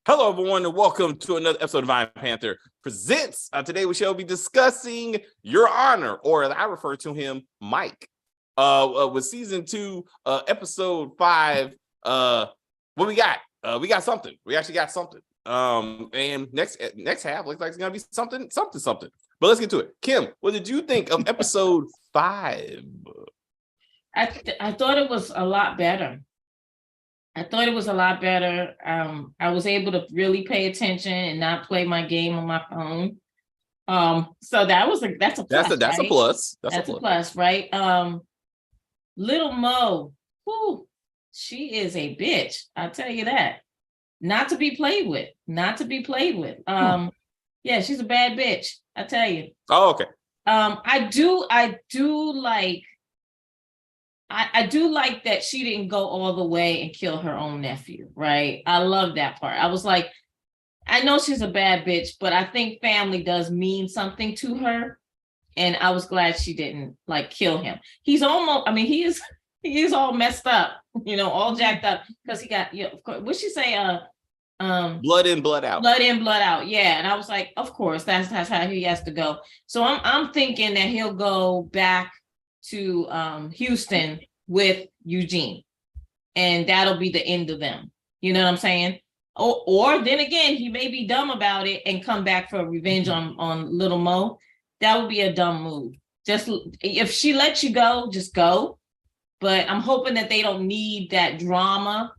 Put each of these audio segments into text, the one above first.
Hello, everyone, and welcome to another episode of Vine Panther Presents. Today, we shall be discussing Your Honor, or as I refer to him, Mike. With season 2, episode 5. What we got? We got something. We actually got something. And next half looks like it's gonna be something. But let's get to it. Kim, what did you think of episode 5? I thought it was a lot better. I was able to really pay attention and not play my game on my phone. So that's a plus. That's a plus. That's a plus, right? Little Mo, whoo, she is a bitch. I'll tell you that. Not to be played with. Yeah, she's a bad bitch. I tell you. Oh, okay. I do like that she didn't go all the way and kill her own nephew, right? I love that part. I was like, I know she's a bad bitch, but I think family does mean something to her. And I was glad she didn't kill him. He's almost, he is all messed up, all jacked up because he got, of course, what'd she say? Blood in, blood out. Blood in, blood out. Yeah. And I was like, of course, that's how he has to go. So I'm thinking that he'll go back to Houston with Eugene, and that'll be the end of them. You know what I'm saying? Or then again, he may be dumb about it and come back for revenge on Little Mo. That would be a dumb move. Just if she lets you go, just go. But I'm hoping that they don't need that drama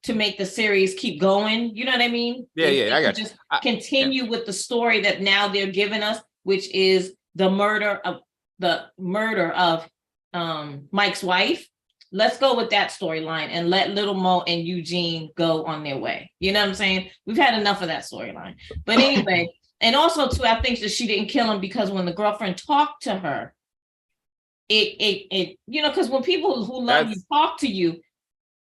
to make the series keep going. You know what I mean? Yeah, I got you. Just continue with the story that now they're giving us, which is the murder of Mike's wife. Let's go with that storyline and let Little Mo and Eugene go on their way. You know what I'm saying? We've had enough of that storyline. But anyway, and also too, I think that she didn't kill him because when the girlfriend talked to her, it because when people who love you talk to you,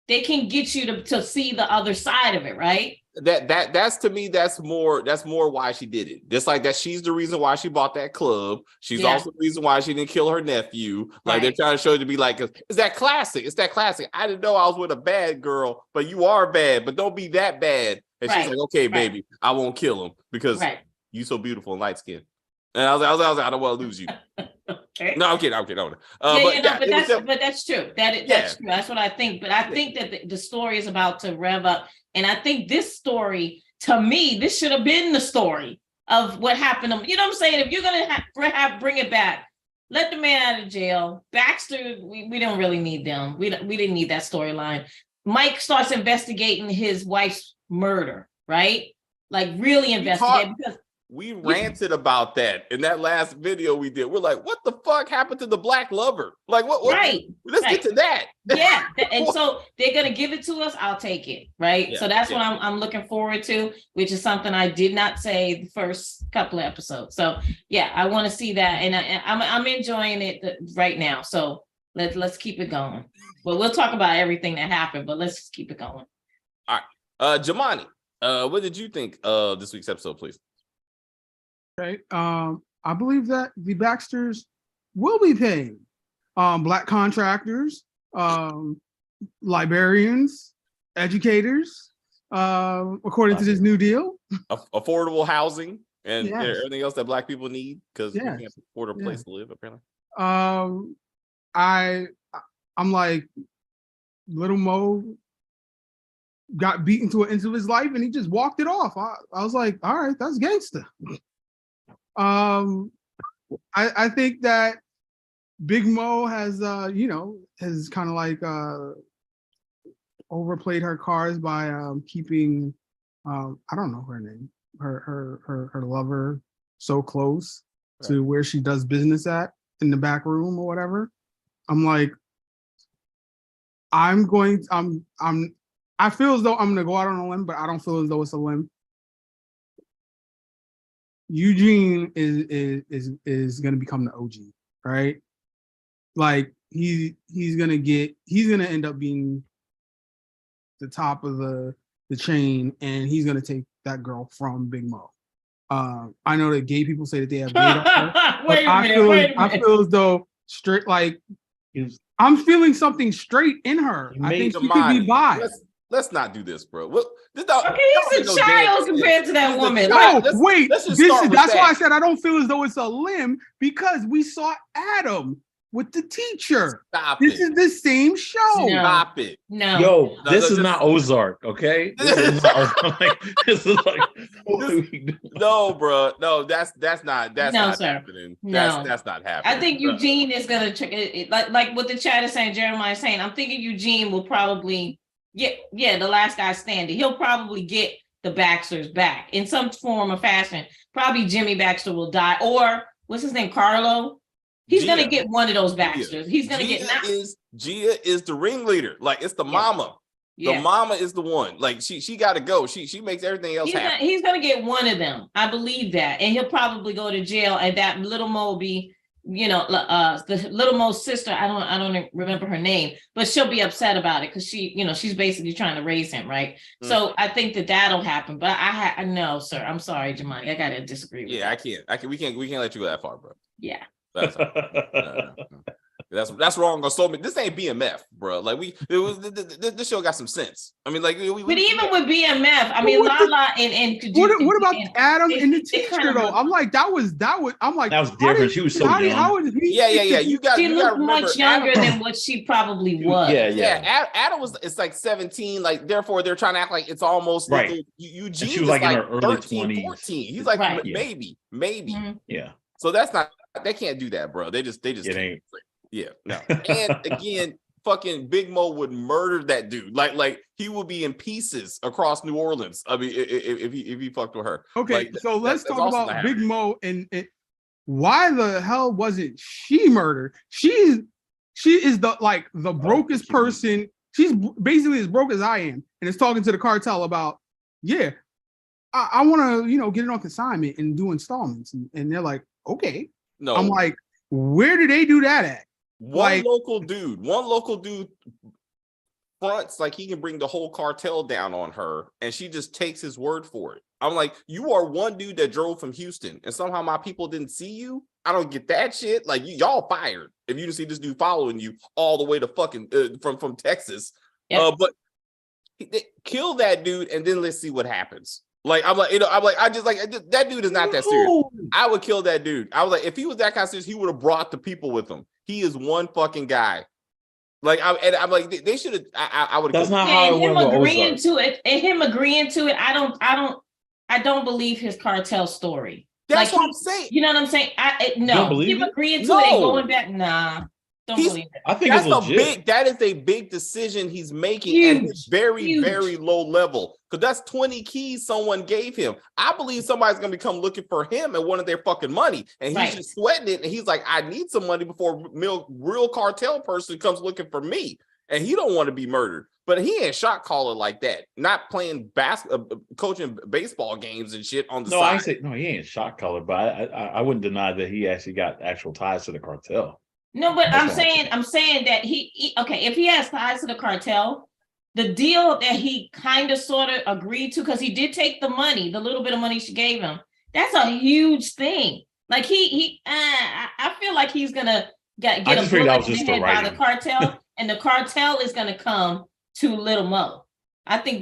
they can get you to see the other side of it, right? That's to me, that's more why she did it. Just like that, she's the reason why she bought that club. She's also the reason why she didn't kill her nephew. Like they're trying to show you to be like, it's that classic. I didn't know I was with a bad girl, but you are bad, but don't be that bad. And she's like, okay, baby, I won't kill him because you so beautiful and light skinned. And I was like, I don't want to lose you. Okay. No, I'm kidding. But that's true. That's true. That's what I think. But I think that the story is about to rev up. And I think this story, to me, this should have been the story of what happened. You know what I'm saying? If you're going to bring it back, let the man out of jail. Baxter, we don't really need them. We didn't need that storyline. Mike starts investigating his wife's murder, right? Like really investigate because we ranted about that in that last video we did. We're like, what the fuck happened to the black lover? Like, what? Right. Let's get to that. Yeah. And so they're going to give it to us. I'll take it. Right. Yeah, so that's what I'm looking forward to, which is something I did not say the first couple of episodes. So yeah, I want to see that. And I'm enjoying it right now. So let's keep it going. Well, we'll talk about everything that happened, but let's just keep it going. All right. Jamani, what did you think of this week's episode, please? Okay. I believe that the Baxters will be paying black contractors, librarians, educators, according to this new deal. Affordable housing and everything else that black people need because we can't afford a place to live, apparently. I'm like, Little Mo got beaten to an end of his life and he just walked it off. I was like, all right, that's gangster. I think that Big Mo has kind of overplayed her cards by keeping I don't know her name, her lover so close to where she does business at in the back room or whatever. I'm like, I feel as though I'm gonna go out on a limb, but I don't feel as though it's a limb. Eugene is gonna become the OG, right? Like he's gonna end up being the top of the chain, and he's gonna take that girl from Big Mo. I know that gay people say that they have gay daughter, but I feel as though straight, like I'm feeling something straight in her. I think she could be bi. let's not do this, bro. He's a child compared to that woman. No, wait. That's why I said I don't feel as though it's a limb because we saw Adam with the teacher. This is the same show. Stop it. No. Yo, this is not Ozark, okay? This is not Ozark. No, bro. No, that's not happening. No. That's not happening. I think Eugene is gonna check it. Like what the chat is saying, Jeremiah is saying. I'm thinking Eugene will probably get the last guy standing. He'll probably get the Baxters back in some form or fashion. Probably Jimmy Baxter will die, or what's his name, Carlo. He's gonna get one of those Baxters. He's gonna get. Gia is the ringleader. Like it's the mama. The mama is the one. Like she got to go. She makes everything else happen. He's gonna get one of them. I believe that, and he'll probably go to jail. And that little Mo will be, the little Mo's sister. I don't remember her name, but she'll be upset about it because she's basically trying to raise him, right? Mm-hmm. So I think that'll happen. But I know, sir. I'm sorry, Jamani. I gotta disagree with I can't. We can't let you go that far, bro. Yeah. That's wrong on so many. This ain't BMF, bro. Like this show got some sense. I mean, like, but even with BMF, I mean, Lala and what about Adam and the teacher though? I'm like, that was. I'm like, that was different. She was so young. Yeah. She looked much younger than what she probably was. Yeah. Adam was. It's like 17. Like, therefore, they're trying to act like it's almost right. Eugene she was like in her early 13, 14. He's like maybe. Mm-hmm. Yeah. So that's not. They can't do that, bro. They just. It ain't. Yeah, no. And again, fucking Big Mo would murder that dude. Like he would be in pieces across New Orleans. I mean, if he fucked with her. Okay, so let's talk about Big Mo and why the hell wasn't she murdered? She is the brokest person. She's basically as broke as I am, and is talking to the cartel about, I want to get it on consignment and do installments, and they're like, okay. No, I'm like, where do they do that at? One local dude fronts like he can bring the whole cartel down on her, and she just takes his word for it. I'm like, you are one dude that drove from Houston, and somehow my people didn't see you. I don't get that shit. Like, y'all fired if you didn't see this dude following you all the way to fucking from Texas. Yep. But kill that dude, and then let's see what happens. Like, that dude is not that serious. I would kill that dude. I was like, if he was that kind of serious, he would have brought the people with him. He is one fucking guy. Like, I'm like, they should have. I would. That's not how it went. Him agreeing to it, and him agreeing to it. I don't believe his cartel story. That's what I'm saying. You know what I'm saying? No, him agreeing to it and going back. Nah. Don't believe it. I think that is a big decision he's making at a very, very low level. Because that's 20 keys someone gave him. I believe somebody's gonna come looking for him and wanted their fucking money. And he's just sweating it. And he's like, I need some money before real cartel person comes looking for me. And he don't want to be murdered. But he ain't shot caller like that. Not playing coaching baseball games and shit on the side. He ain't shot caller, but I wouldn't deny that he actually got actual ties to the cartel. No, but I'm saying that he if he has ties to the cartel, the deal that he kind of sort of agreed to, because he did take the money, the little bit of money she gave him, that's a huge thing. Like I feel like he's gonna get a bullet in the head by the cartel, and the cartel is gonna come to Little Mo. I think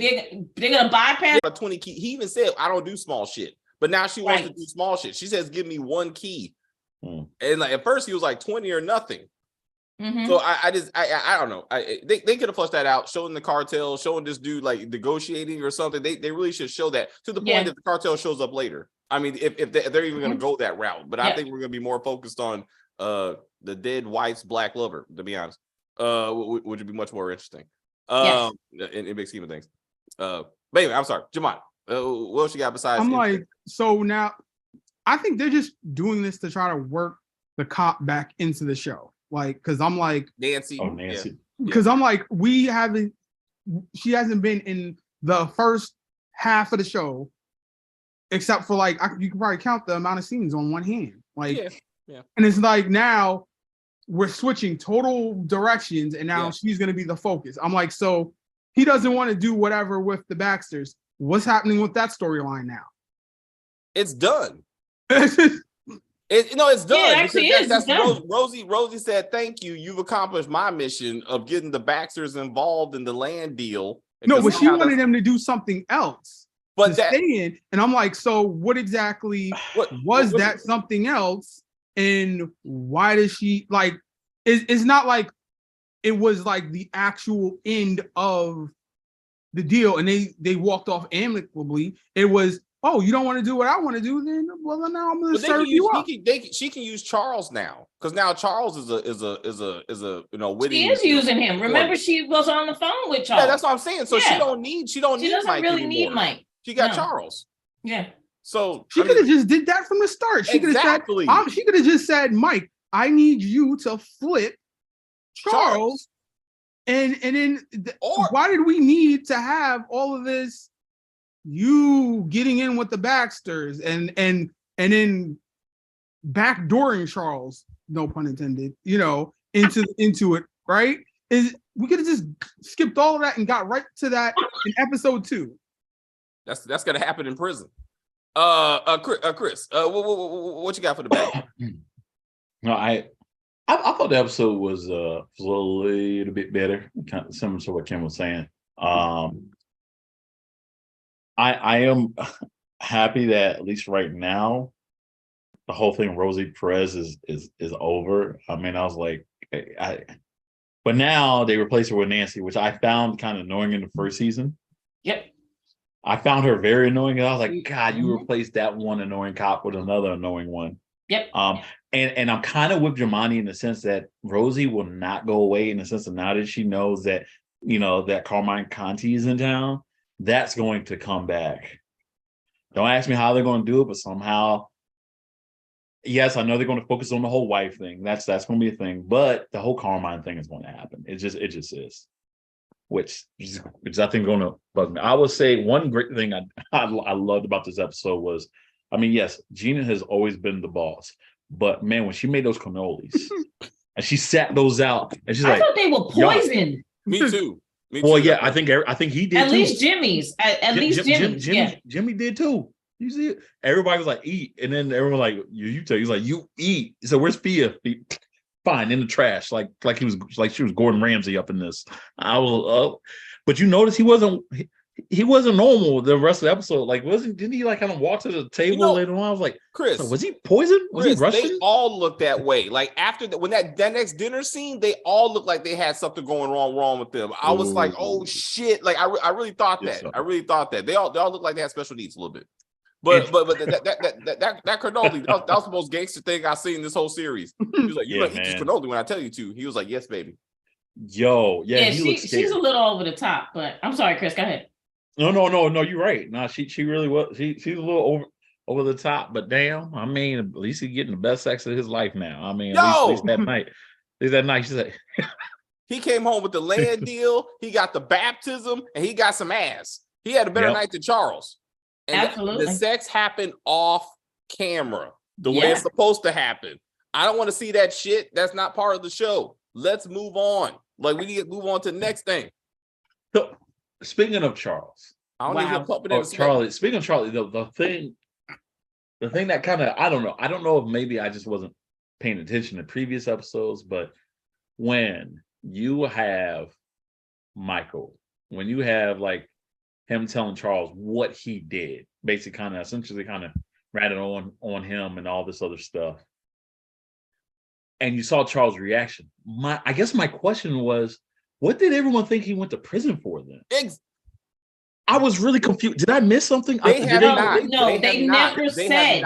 they're gonna bypass 20 key. He even said, I don't do small shit, but now she wants to do small shit. She says, give me one key. And like at first he was like 20 or nothing. Mm-hmm. So I don't know. They could have flushed that out, showing the cartel, showing this dude like negotiating or something. They really should show that, to the point that the cartel shows up later. I mean, if they're even going to go that route, but I think we're going to be more focused on the dead wife's black lover, to be honest, which would be much more interesting in big scheme of things. But anyway, I'm sorry, Jamon. What else you got besides? I'm like, so now I think they're just doing this to try to work the cop back into the show. Like, because I'm like, Nancy. Because I'm like, she hasn't been in the first half of the show, except for like, you can probably count the amount of scenes on one hand. Like, and it's like now we're switching total directions, and now she's going to be the focus. I'm like, so he doesn't want to do whatever with the Baxters. What's happening with that storyline now? It's done. It's done. Yeah, actually, that's done. Rosie said, thank you. You've accomplished my mission of getting the Baxters involved in the land deal. No, but she wanted him to do something else. But to stay in, and I'm like, so what exactly was that something else? And why does she like? It's not like it was like the actual end of the deal, and they walked off amicably. It was, oh, you don't want to do what I want to do, then well, then now I'm going to serve you up. She can use Charles now because now Charles is a witty. She is using him. Remember, she was on the phone with Charles. Yeah, that's what I'm saying. So she don't need Mike really anymore. need Mike. She got Charles. Yeah. So she could have just did that from the start. She could have said, she could have just said, Mike, I need you to flip Charles. And then why did we need to have all of this? You getting in with the Baxters and then backdooring Charles, no pun intended, into it, right? We could have just skipped all of that and got right to that in episode 2. That's gonna happen in prison. Chris, what you got for the back? No, I thought the episode was a little bit better, kind of similar to what Kim was saying. I am happy that at least right now, the whole thing Rosie Perez is over. I mean, I was like, but now they replace her with Nancy, which I found kind of annoying in the first season. Yep. I found her very annoying, and I was like, God, you replaced that one annoying cop with another annoying one. Yep. And I'm kind of with Jamani in the sense that Rosie will not go away, in the sense of now that she knows that, that Carmine Conti is in town, that's going to come back. Don't ask me how they're going to do it, but somehow, yes, I know they're going to focus on the whole wife thing. That's going to be a thing, but the whole Carmine thing is going to happen. It just is. Which I think going to bug me. I would say one great thing I loved about this episode was, I mean, yes, Gina has always been the boss, but man, when she made those cannolis and she sat those out, and she's like, I thought they were poisoned. Me too. Well, yeah, I think he did. At least Jimmy's. At least Jimmy's. Jimmy did too. You see it? Everybody was like, eat, and then everyone like, you tell. He's like, you eat. So where's Fia? Fine, in the trash, like she was Gordon Ramsay up in this. I was, but you notice he wasn't normal the rest of the episode. Like, didn't he like kind of walk to the table later on? I was like, Chris, so was he poisoned? Was he Russian? They all looked that way. Like after when that next dinner scene, they all looked like they had something going wrong with them. I was like, oh shit! Like I really thought that. I really thought that they all looked like they had special needs a little bit. But that cannoli, that was the most gangster thing I've seen this whole series. He was like, "You eat this cannoli when I tell you to." He was like, "Yes, baby." Yo, yeah, she's a little over the top, but I'm sorry, Chris, go ahead. No, you're right. No, she really was. She's a little over the top, but damn, I mean, at least he's getting the best sex of his life now. I mean, at least that night. She's like, he came home with the land deal. He got the baptism, and he got some ass. He had a better night than Charles. And absolutely. The sex happened off camera, the way it's supposed to happen. I don't want to see that shit. That's not part of the show. Let's move on. Like, we need to move on to the next thing. So, speaking of Charles, Charlie. Speaking of Charlie, the thing that kind of I don't know if maybe I just wasn't paying attention to previous episodes, but when you have Michael, when you have like him telling Charles what he did, basically essentially ratted on him and all this other stuff. And you saw Charles' reaction. I guess my question was, what did everyone think he went to prison for then? I was really confused. Did I miss something? They never said.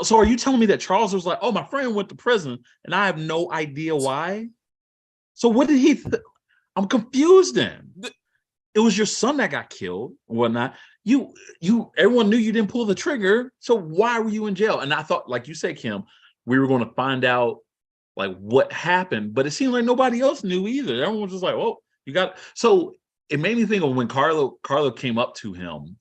So are you telling me that Charles was like, oh, my friend went to prison and I have no idea why? So what did he I'm confused then. It was your son that got killed and whatnot. Everyone knew you didn't pull the trigger. So why were you in jail? And I thought, like you said, Kim, we were going to find out like what happened, but it seemed like nobody else knew either. Everyone was just like, "Oh, you got." So it made me think of when Carlo came up to him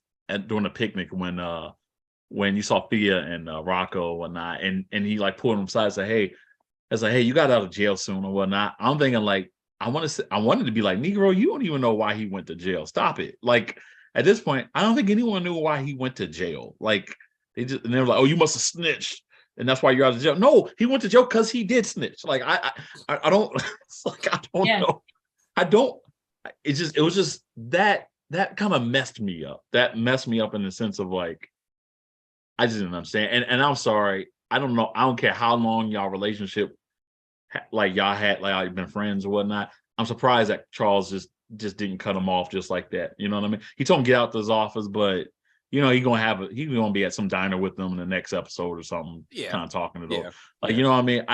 during the picnic when you saw Fia and Rocco and whatnot, and he like pulled him aside and said, "Hey," I was like, "Hey, you got out of jail soon or whatnot." I'm thinking like, I wanted to be like, Negro, you don't even know why he went to jail. Stop it. Like at this point, I don't think anyone knew why he went to jail. Like they were like, oh, you must have snitched, and that's why you're out of jail. No, he went to jail because he did snitch. Like I don't. It's like I don't know. I don't. it was just that kind of messed me up. That messed me up in the sense of like, I just didn't understand. And I'm sorry. I don't know. I don't care how long y'all relationship, like y'all had, like y'all been friends or whatnot. I'm surprised that Charles just didn't cut him off just like that. You know what I mean? He told him to get out to his office, but he's gonna be at some diner with them in the next episode or something. Yeah. Kind of talking to them. Yeah. Like, you know what I mean?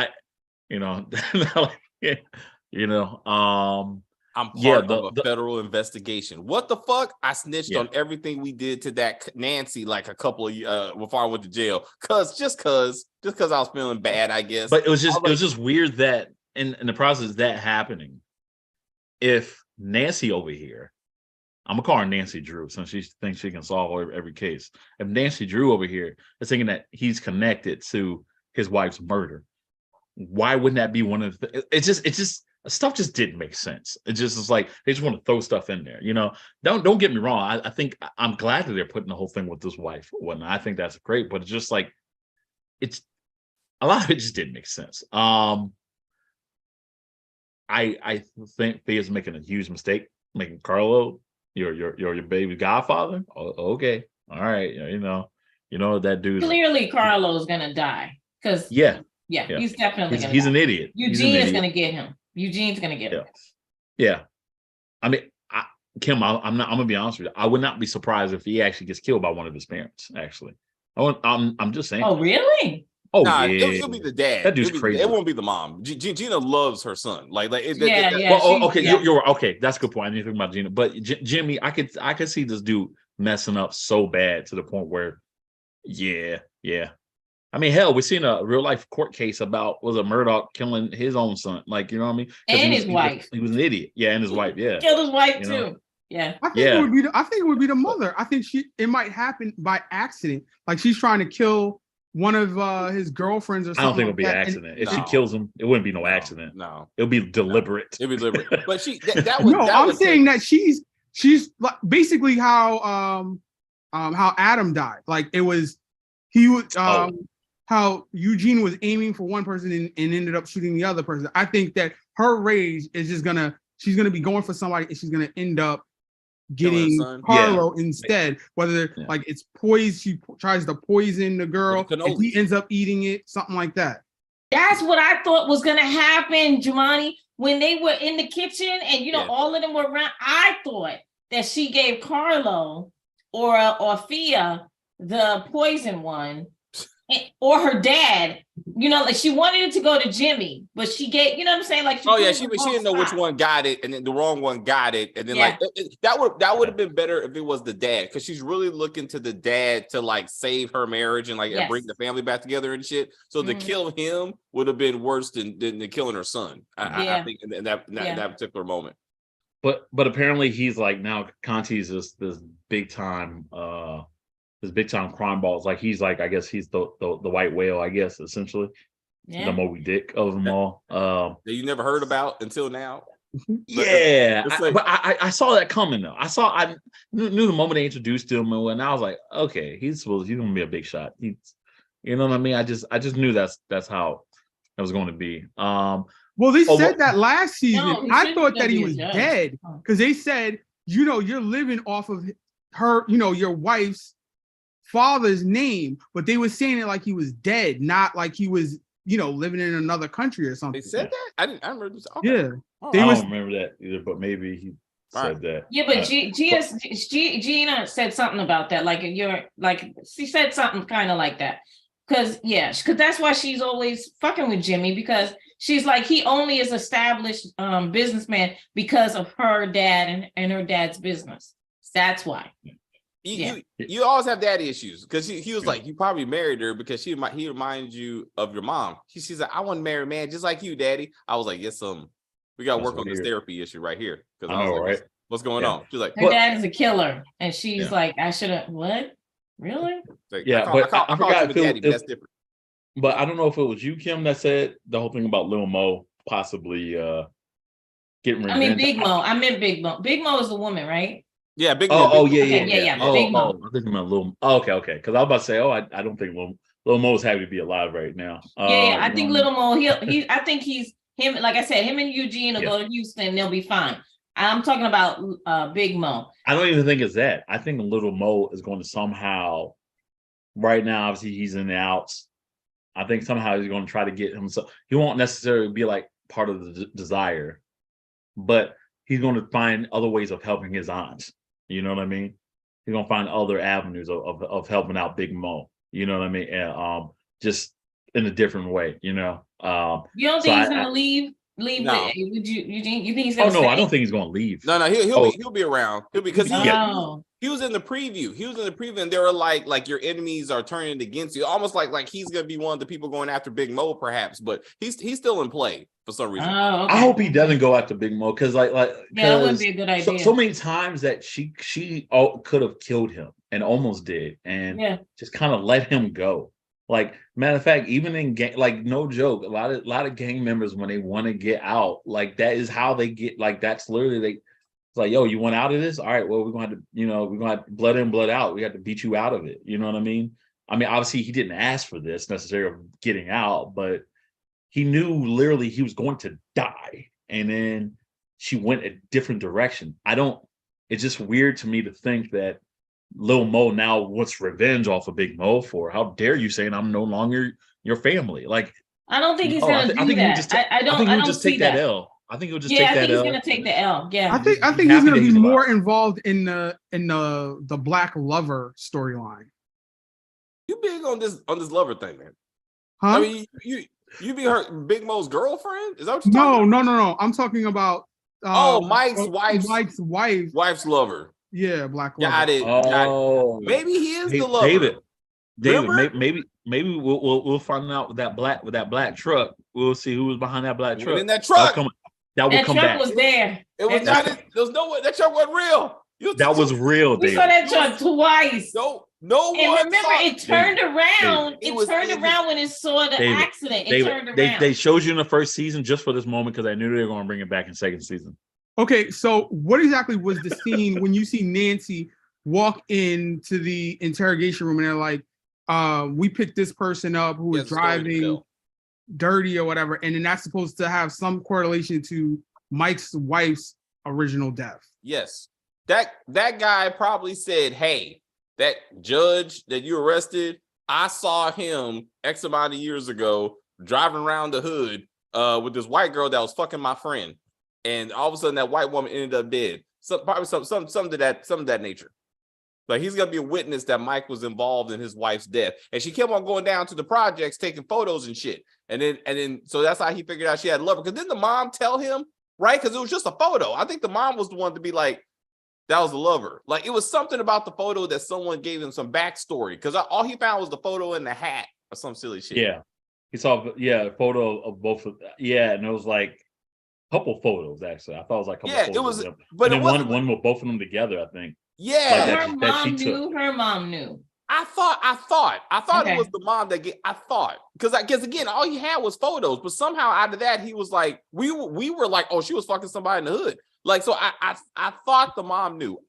I'm part of a federal investigation. What the fuck? I snitched on everything we did to that Nancy like a couple of before I went to jail. Just cause I was feeling bad, I guess. But it was just weird that in the process of that happening, if Nancy over here, I'm gonna call her Nancy Drew since she thinks she can solve every case. If Nancy Drew over here is thinking that he's connected to his wife's murder, why wouldn't that be one of the? It just stuff just didn't make sense. It just is like they just want to throw stuff in there. You know, don't get me wrong. I think I'm glad that they're putting the whole thing with this wife or whatnot. I think that's great, but it's just like it's a lot of it just didn't make sense. I think Thea's making a huge mistake, making Carlo your baby godfather. Oh, okay, all right, you know that dude. Clearly, Carlo's gonna die because yeah, he's definitely gonna. He's an idiot. Eugene is gonna get him. Eugene's gonna get him. Yeah, I mean, Kim, I'm gonna be honest with you. I would not be surprised if he actually gets killed by one of his parents. Actually, I'm just saying. Oh, really? Oh, nah, yeah, it'll be the dad. That dude's crazy. It won't be the mom. Gina loves her son. Okay, you're okay. That's a good point. I didn't think about Gina, but Jimmy, I could see this dude messing up so bad to the point where, yeah. I mean, hell, we've seen a real life court case about Murdoch killing his own son. Like, you know what I mean? And his wife. He was an idiot. Yeah, and his wife. Yeah, killed his wife too. Yeah. I think it would be the mother. I think it might happen by accident. Like she's trying to kill one of his girlfriends or something. I don't think it'll be an accident. If she kills him, it wouldn't be no accident. No. It'll be deliberate. It'll be deliberate. But I'm saying that she's like basically how Adam died. Like how Eugene was aiming for one person and ended up shooting the other person. I think that her rage is she's gonna be going for somebody and she's gonna end up getting Carlo instead, whether like it's poison, she tries to poison the girl and he ends up eating it, something like that. That's what I thought was gonna happen, Jumani, when they were in the kitchen and all of them were around. I thought that she gave Carlo or Fia the poison one, or her dad. Like she wanted it to go to Jimmy, but she gave, you know what I'm saying? Like she didn't know which one got it, and then the wrong one got it, and then that would have been better if it was the dad, because she's really looking to the dad to like save her marriage and and bring the family back together and shit. So to kill him would have been worse than killing her son. I think in that particular moment. But apparently he's like, now Conti's this big time crime balls. Like he's like, I guess he's the white whale, I guess, essentially. The Moby Dick of them all. That you never heard about until now. Yeah. But I saw that coming though. I knew the moment they introduced him, and I was like, okay, he's gonna be a big shot. You know what I mean? I just knew that's how it was going to be. Well, they said that last season. No, I thought that he was dead because they said, you're living off of her, your wife's father's name, but they were saying it like he was dead, not like he was, living in another country or something. They said that? I remember this. Okay. Yeah. I don't remember that either, but maybe he said that. Yeah, but Gina said something about that. Like she said something kind of like that. Because that's why she's always fucking with Jimmy, because she's like, he only is established businessman because of her dad and her dad's business. That's why. You always have daddy issues, because he was like, you probably married her because he reminds you of your mom. She's like, I want to marry a man just like you, daddy. I was like, yes, we got to work on this therapy issue right here. Because I was like, right? What's going on? She's like, her dad is a killer, and she's like, I should have what? Really? Like, I forgot daddy, but that's different. But I don't know if it was you, Kim, that said the whole thing about Lil Mo possibly getting revenge. I mean, Big Mo. I meant Big Mo. Big Mo is the woman, right? Yeah, Big Mo. Oh, yeah. Big Mo. I think about Lil. Okay. Because I was about to say, I don't think Lil Mo's happy to be alive right now. I think Lil Mo. I think he's him. Like I said, him and Eugene will go to Houston. And they'll be fine. I'm talking about Big Mo. I don't even think it's that. I think Little Mo is going to somehow, right now, obviously he's in the outs. I think somehow he's going to try to get himself. He won't necessarily be like part of the desire, but he's going to find other ways of helping his aunt. You know what I mean? He's going to find other avenues of helping out Big Mo. You know what I mean? And just in a different way. You know. You don't So think he's going to leave? No. Would you think he's Oh going to no, I don't think he's going to leave. No, he'll be around. He'll be because Oh. he was in the preview. He was in the preview, and they were like your enemies are turning against you, almost like he's gonna be one of the people going after Big Mo, perhaps. But he's still in play for some reason. Oh, okay. I hope he doesn't go after Big Mo because yeah, that wouldn't be a good idea. So many times that she could have killed him and almost did, and just kind of let him go. Like, matter of fact, even in gang, like, no joke, a lot of gang members, when they want to get out, like, that is how they get, like, that's literally it's like, yo, you want out of this? All right, well, we're gonna have to, we're gonna have blood in, blood out. We have to beat you out of it. You know what I mean? I mean, obviously he didn't ask for this necessarily of getting out, but he knew literally he was going to die. And then she went a different direction. It's just weird to me to think that Lil Mo now wants revenge off of Big Mo for, how dare you saying I'm no longer your family? Like, I don't think he's gonna do that. I don't just take that L. I think he'll just take that L. I think he's gonna take the L. Yeah. I think he's gonna be more involved in the Black Lover storyline. You big on this lover thing, man? Huh? I mean, you be her Big Mo's girlfriend? Is that what you're talking about? No. I'm talking about Mike's wife's lover. Yeah, Black Lover. Got it. Oh, maybe he is the lover. David, maybe we'll find out with that black truck. We'll see who was behind that black truck. In that truck, that truck was there. It was not. There was no way. That truck wasn't real. That was real. We saw that truck twice. No and one. Remember, it turned around. It turned around when it saw the accident. It turned around. They showed you in the first season just for this moment because I knew they were going to bring it back in second season. Okay, so what exactly was the scene when you see Nancy walk into the interrogation room and they're like, we picked this person up who was driving dirty or whatever, and then that's supposed to have some correlation to Mike's wife's original death? Yes. That guy probably said, hey, that judge that you arrested, I saw him X amount of years ago driving around the hood with this white girl that was fucking my friend. And all of a sudden, that white woman ended up dead. So probably some of that nature. Like, he's gonna be a witness that Mike was involved in his wife's death, and she kept on going down to the projects taking photos and shit. And then so that's how he figured out she had a lover. Because didn't the mom tell him, right? Because it was just a photo. I think the mom was the one to be like, that was the lover. Like, it was something about the photo that someone gave him some backstory. Because all he found was the photo in the hat or some silly shit. Yeah, he saw a photo of both of and it was like. Couple photos, actually. I thought it was like a couple photos. It was, but it was one with both of them together, I think. Yeah, her mom knew. I thought it was the mom that because again, all he had was photos, but somehow out of that he was like, we were like, oh, she was fucking somebody in the hood. Like, so I thought the mom knew.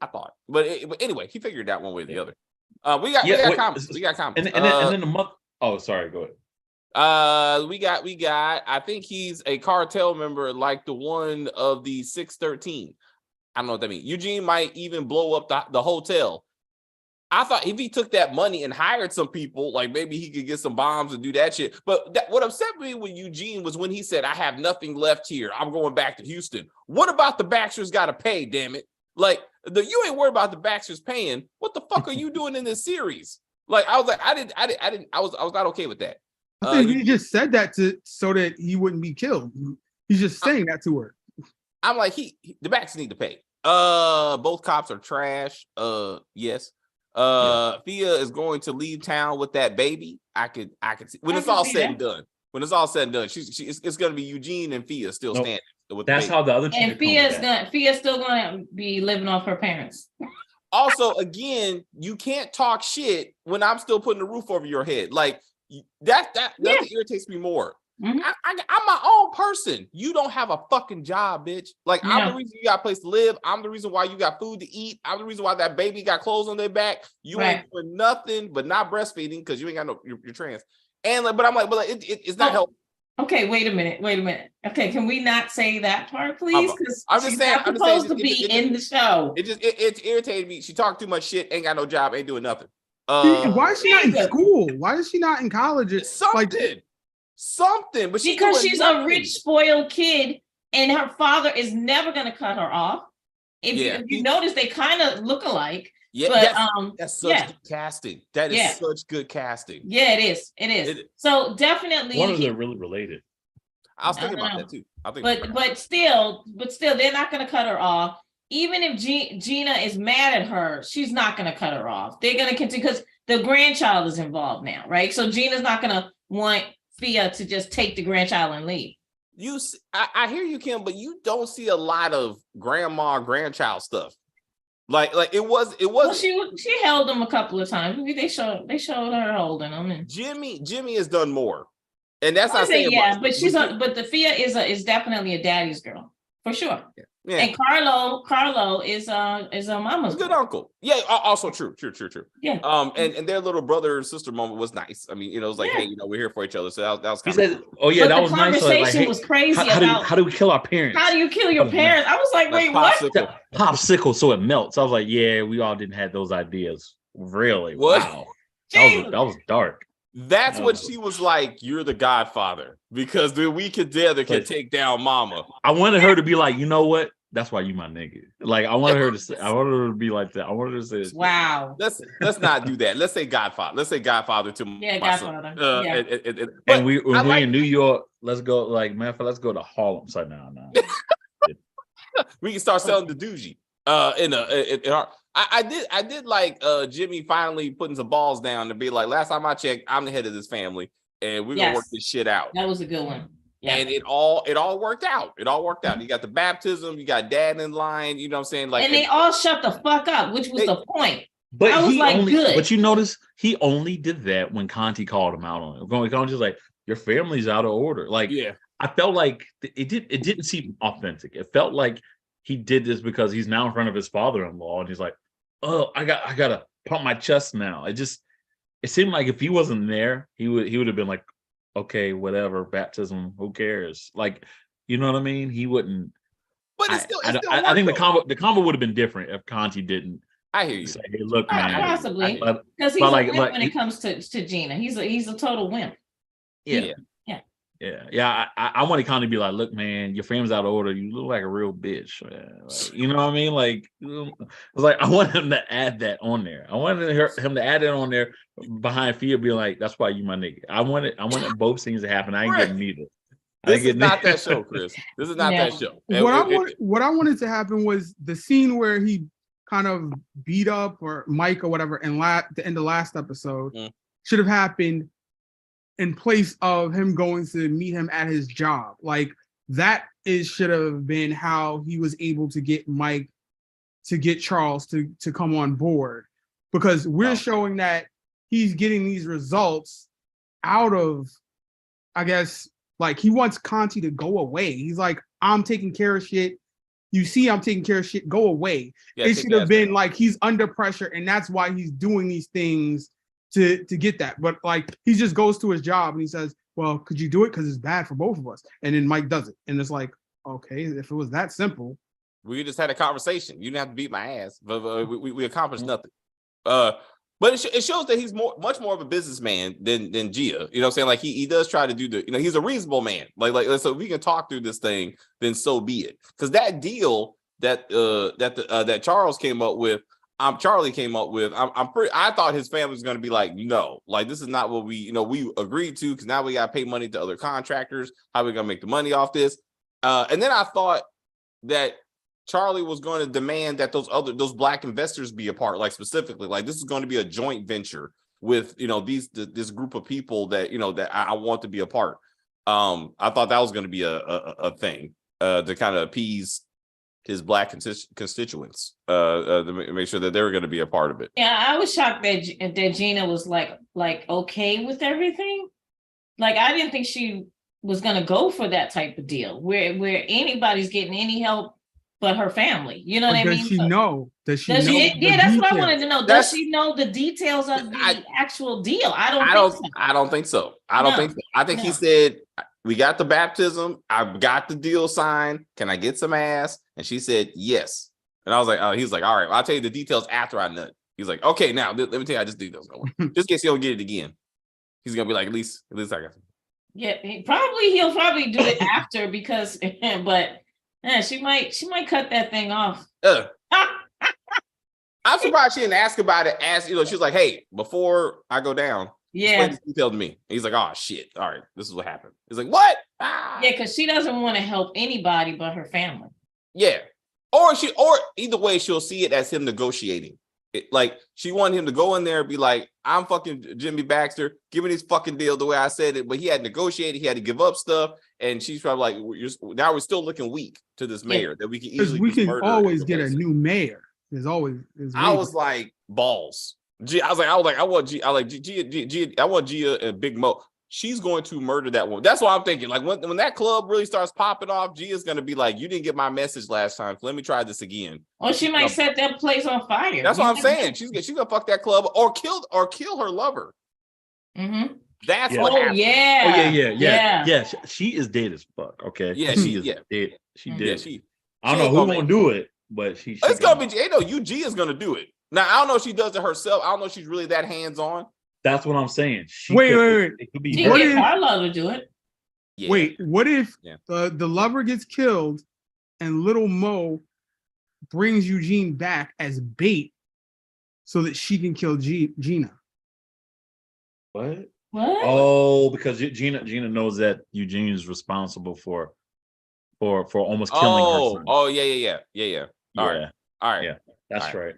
but anyway, he figured it out one way or the other. We got comments. And then the month. Oh, sorry, go ahead. We got. I think he's a cartel member, like the one of the 613. I don't know what that means. Eugene might even blow up the hotel. I thought if he took that money and hired some people, like maybe he could get some bombs and do that shit. But what upset me with Eugene was when he said, "I have nothing left here. I'm going back to Houston." What about the Baxters got to pay? Damn it! Like, you ain't worried about the Baxters paying. What the fuck are you doing in this series? Like, I was like, I was not okay with that. I think he just said that so that he wouldn't be killed. He's just saying that to her. I'm like, the Baxters need to pay. Both cops are trash. Yes. Fia is going to leave town with that baby. I could see when it's all said and done. When it's all said and done, it's going to be Eugene and Fia still standing. That's how the other two. And Fia's still going to be living off her parents. Also, again, you can't talk shit when I'm still putting the roof over your head. Like, that irritates me more. Mm-hmm. I'm my own person. You don't have a fucking job, bitch. Like, I'm the reason you got a place to live. I'm the reason why you got food to eat. I'm the reason why that baby got clothes on their back. You ain't doing nothing but not breastfeeding because you ain't got your trans. And like, but I'm like, it's not helpful. Okay, wait a minute. Okay, can we not say that part, please? Because I'm just she's saying. not supposed to be in the show. It irritated me. She talked too much shit. Ain't got no job. Ain't doing nothing. Why is she not in school? Why is she not in college? Something. But because she's a rich, spoiled kid, and her father is never going to cut her off. If you notice, they kind of look alike. Yeah, but that's such good casting. That is such good casting. Yeah, it is. It is. So definitely, one of them really related. I was thinking about that too. But still, they're not going to cut her off. Even if Gina is mad at her, she's not going to cut her off. They're going to continue because the grandchild is involved now, right? So Gina's not going to want Fia to just take the grandchild and leave. I hear you, Kim, but you don't see a lot of grandchild stuff. Like it was. Well, she held them a couple of times. They showed her holding them. And Jimmy has done more, and that's not saying much. But the Fia is definitely a daddy's girl for sure. Yeah. And Carlo is a mama's good uncle. Yeah, also true. Yeah. And their little brother and sister moment was nice. I mean, it was like, hey, we're here for each other. So that was kind of cool. Oh yeah, that was nice. The conversation was crazy how do we kill our parents? How do you kill your parents? I was like, wait, what? Popsicle so it melts. I was like, yeah, we all didn't have those ideas. Really? What? Wow. That was dark. That's what she was like. You're the Godfather because the we together can take down Mama. I wanted her to be like, you know what? That's why you my nigga. Like I wanted her to say. I wanted her to be like that. I wanted her to say, "Wow." Let's not do that. Let's say Godfather. Let's say Godfather to my Godfather. Son. And when we're in New York, let's go. Like man, let's go to Harlem. So now. We can start selling the Doogie. I did like Jimmy finally putting some balls down to be like, last time I checked, I'm the head of this family, and we're gonna work this shit out. That was a good one. Yeah. And it all worked out. It all worked out. You got the baptism, you got dad in line, you know what I'm saying? Like, and they all shut the fuck up, which was the point. But I was like, good. But you notice he only did that when Conti called him out on it. Conti's like, your family's out of order. Like, I felt like it didn't seem authentic. It felt like he did this because he's now in front of his father-in-law, and he's like, oh, I gotta pump my chest now. It seemed like if he wasn't there, he would have been like, okay, whatever, baptism, who cares? Like, you know what I mean? He wouldn't. But it's still I think the combo would have been different if Conti didn't. I hear you. Say, hey, look, man. Possibly, because he's a wimp when it comes to Gina. He's a total wimp. Yeah. I wanted Conti to be like, look, man, your family's out of order. You look like a real bitch. Like, you know what I mean? Like, I was like, I want him to add that on there. I wanted him to add it on there behind Fia, be like, that's why you my nigga. I wanted both scenes to happen. I ain't getting neither. This is not that show, Chris. This is not that show. What I wanted to happen was the scene where he kind of beat up or Mike or whatever, and the end of last episode should have happened in place of him going to meet him at his job. Like should have been how he was able to get Mike to get Charles to come on board, because we're showing that he's getting these results out of, I guess, like he wants Conti to go away. He's like, I'm taking care of shit. You see, I'm taking care of shit. Go away. Yeah, it should have been like he's under pressure, and that's why he's doing these things to get that. But like he just goes to his job and he says, well, could you do it? Because it's bad for both of us. And then Mike does it. And it's like, okay, if it was that simple. We just had a conversation. You didn't have to beat my ass, but we accomplished nothing. But it shows that he's much more of a businessman than Gia. You know what I'm saying? Like he does try to do he's a reasonable man. Like so if we can talk through this thing, then so be it. Because that deal that Charles came up with, Charlie came up with, I thought his family was going to be like, no, like this is not what we agreed to, because now we got to pay money to other contractors. How are we going to make the money off this? And then I thought that Charlie was going to demand that those black investors be a part, like specifically, like this is going to be a joint venture with this group of people that that I want to be a part. I thought that was going to be a thing to kind of appease his black constituents, to make sure that they were going to be a part of it. Yeah, I was shocked that Gina was like okay with everything. Like I didn't think she was going to go for that type of deal where anybody's getting any help but her family. You know what I mean? Does she know? Does she know? Yeah, that's what I wanted to know. Does she know the details of the actual deal? I don't think so. I don't think so. I think he said, we got the baptism. I got the deal signed. Can I get some ass? And she said, yes. And I was like, oh, he's like, all right, well, I'll tell you the details after I nut. He's like, okay, now let me tell you how this details going. Just in case you don't get it again. He's gonna be like, at least I got it. Yeah, he'll probably do it after because, but she might cut that thing off. I'm surprised she didn't ask about it. She's like, hey, before I go down, explain this detail to me. And he's like, oh shit, all right, this is what happened. He's like, what? Yeah, because she doesn't want to help anybody but her family. Yeah, or either way, she'll see it as him negotiating. Like she wanted him to go in there and be like, I'm fucking Jimmy Baxter, give me this fucking deal the way I said it. But he had negotiated, he had to give up stuff, and she's probably like, now we're still looking weak to this mayor that we can easily always get a new mayor. There's always. I was like balls. I want Gia and Big Mo. She's going to murder that woman. That's what I'm thinking. Like when that club really starts popping off, Gia's going to be like, you didn't get my message last time, so let me try this again. Or she might set that place on fire. That's what I'm saying. She's gonna fuck that club or kill her lover. Mm-hmm. That's what happened. Yeah. She is dead as fuck. Okay. Yeah, she is dead. She did. I don't she know who's gonna do it, but she. It's gonna be. Gia's gonna do it. Now I don't know if she does it herself. I don't know if she's really that hands on. That's what I'm saying. Wait. It could be Carlo to do it. Yeah. Wait, what if the lover gets killed and little Mo brings Eugene back as bait so that she can kill Gina? What? Oh, because Gina knows that Eugene is responsible for almost killing her son. Oh, yeah. All right. Yeah, that's right.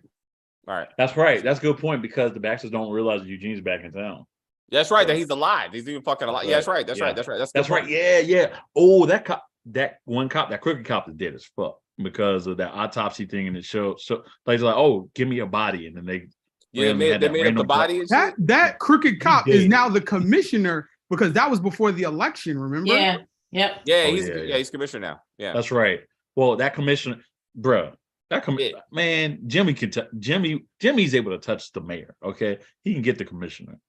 All right. That's right. That's a good point because the Baxters don't realize Eugene's back in town. That's right. That he's alive. He's even fucking alive. Yeah, that's right. That's right. That's right. Yeah. Oh, that crooked cop is dead as fuck because of that autopsy thing, and it showed. So like, oh, give me a body, and then they made up the body. That crooked cop is now the commissioner because that was before the election. Remember? Yeah. Yep. Yeah. He's commissioner now. Yeah. That's right. Well, that commissioner, bro. Man, Jimmy can. Jimmy's able to touch the mayor. Okay, he can get the commissioner.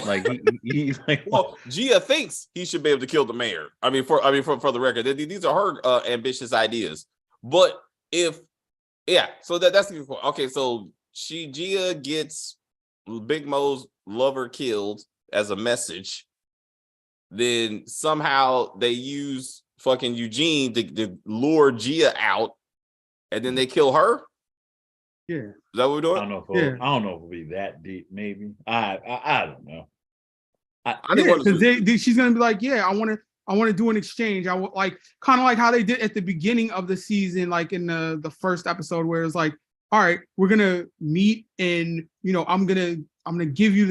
Like he like. Well, Gia thinks he should be able to kill the mayor. For the record, these are her ambitious ideas. But so that's the point. Okay, so Gia gets Big Mo's lover killed as a message. Then somehow they use fucking Eugene to lure Gia out. And then they kill her. Yeah, is that what we're doing? I don't know if it'll be that deep. Maybe I don't know. Because she's gonna be like, I want to do an exchange. I want like kind of like how they did at the beginning of the season, like in the first episode, where it's like, all right, we're gonna meet, and I'm gonna give you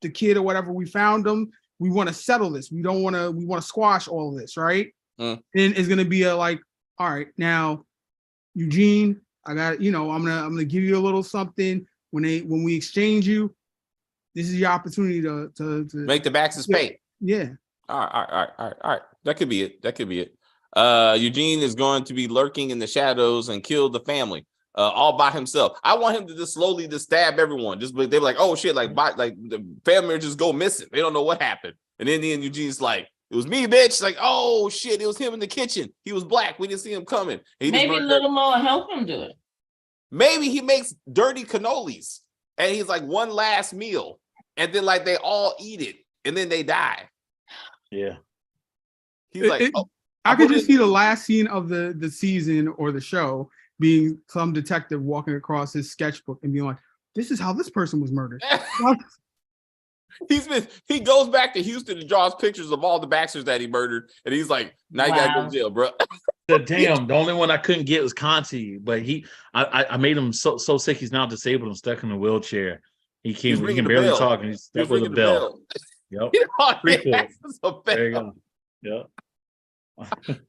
the kid or whatever. We found him. We want to settle this. We want to squash all of this, right? And it's gonna be like, all right, now. Eugene, I got I'm gonna give you a little something when we exchange you. This is your opportunity to make the Baxters pay. Yeah. All right. That could be it. Eugene is going to be lurking in the shadows and kill the family all by himself. I want him to just slowly stab everyone. They're like, oh shit, like the family just go missing. They don't know what happened. And then Eugene's like, it was me, bitch. Like, oh shit, it was him in the kitchen. He was black. We didn't see him coming. Maybe Little Mo will help him do it. Maybe he makes dirty cannolis and he's like one last meal, and then like they all eat it and then they die. Yeah. He's like, I could just see the last scene of the season or the show being some detective walking across his sketchbook and being like, "This is how this person was murdered." He goes back to Houston and draws pictures of all the Baxters that he murdered, and he's like, "Now you gotta go to jail, bro." The only one I couldn't get was Conti, but I made him so sick he's now disabled and stuck in a wheelchair. He can barely talk, and he's stuck with a bell. Yep. There you go. Yep.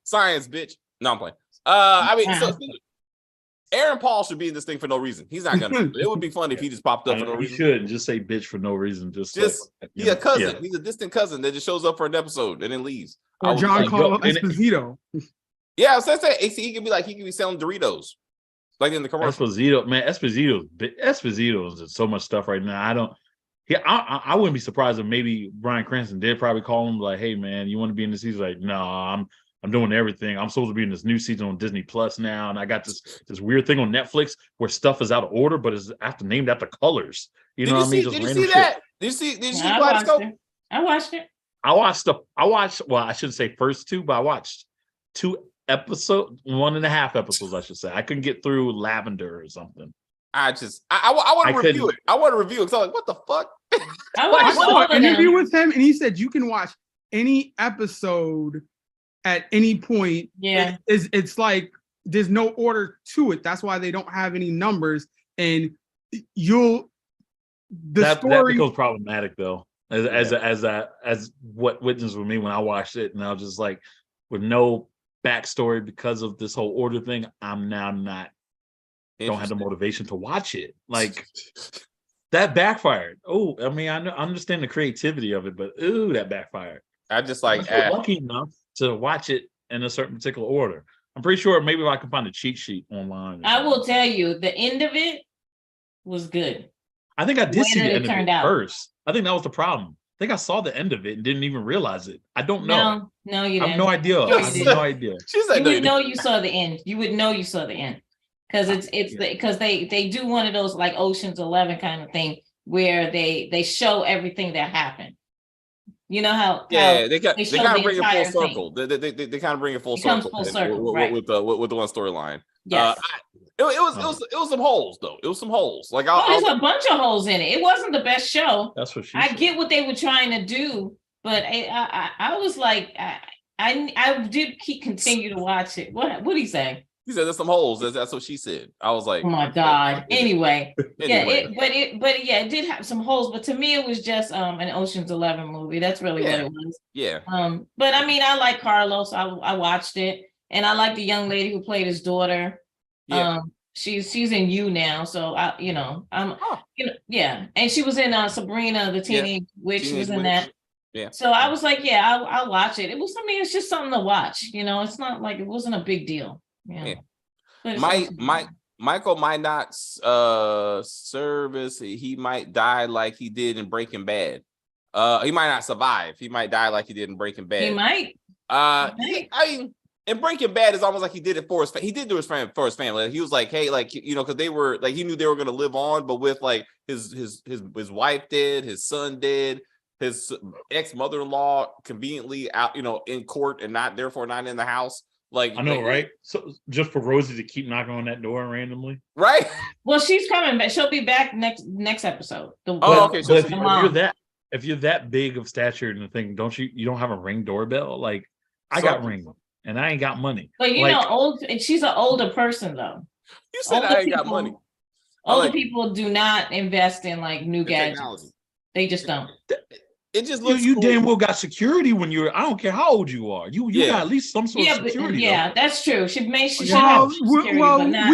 Science, bitch. No, I'm playing. So Aaron Paul should be in this thing for no reason. He's not gonna. It would be fun if he just popped up for no reason. He should just say bitch for no reason. He's a cousin. Yeah. He's a distant cousin that just shows up for an episode and then leaves. Or John Carlo Esposito. Yeah, I was saying he could be selling Doritos, like in the commercial. Esposito is so much stuff right now. I wouldn't be surprised if maybe Bryan Cranston did probably call him like, "Hey man, you want to be in this season?" Like, no, I'm doing everything. I'm supposed to be in this new season on Disney Plus now, and I got this weird thing on Netflix where stuff is out of order, but is named after colors. You know what I mean? Did you see that? Did you see Kaleidoscope? I watched it. I watched. Well, I shouldn't say first two, but I watched 1.5 episodes. I should say. I couldn't get through Lavender or something. I want to review it. I want to review it. So I'm like, what the fuck? I saw an interview with him, and he said you can watch any episode at any point. Yeah, it's like there's no order to it. That's why they don't have any numbers, and that becomes problematic though. As what witnessed with me when I watched it, and I was just like, with no backstory because of this whole order thing, I'm now not. Don't have the motivation to watch it. Like that backfired. Oh, I mean, I understand the creativity of it, but that backfired. I just like lucky enough to watch it in a certain particular order. I'm pretty sure maybe I can find a cheat sheet online. I will tell you, the end of it was good. I think I did see the end of it first. I think that was the problem. I think I saw the end of it and didn't even realize it. I don't know. No, you didn't. I have no idea. I have no idea. She said, you would know you saw the end. You would know you saw the end. Because because they do one of those like Ocean's 11 kind of thing where they show everything that happened. You know how they kind of bring it full circle. They kind of bring it full circle. Full circle, right. with the one storyline. Yes. It was some holes though. It was some holes. Like there's a bunch of holes in it. It wasn't the best show. That's what I get what they were trying to do, but I was like I did continue to watch it. What did he say? He said there's some holes. That's what she said. I was like, oh my God. Anyway. Yeah, it did have some holes, but to me it was just an Ocean's 11 movie. That's really what it was. Yeah. But I mean, I like Carlos. I watched it, and I like the young lady who played his daughter. Yeah. She's in You now, so and she was in Sabrina the Teenage Witch. She was in that. Yeah. So I was like, I'll watch it. It's just something to watch. It's not like it wasn't a big deal. Yeah. Michael might not service. He might die like he did in Breaking Bad. He might not survive. He might die like he did in Breaking Bad. He might. I mean, in Breaking Bad, it's almost like he did it for his. He did do his family for his family. Like, he was like, hey, like because they were like he knew they were going to live on, but with like his wife dead, his son dead, his ex-mother-in-law conveniently out, in court and not in the house. Like I know, right? So just for Rosie to keep knocking on that door randomly, right? Well, she's coming back. She'll be back next episode. Okay. So if you're that big of stature and the thing, you don't have a Ring doorbell? Like I got Ring and I ain't got money. But she's an older person though. You said I ain't got money. Older people do not invest in like new gadgets. Technology. They just don't. It just looks you cool. Damn well got security when you're. I don't care how old you are. You got at least some sort of security. Yeah, that's true. She we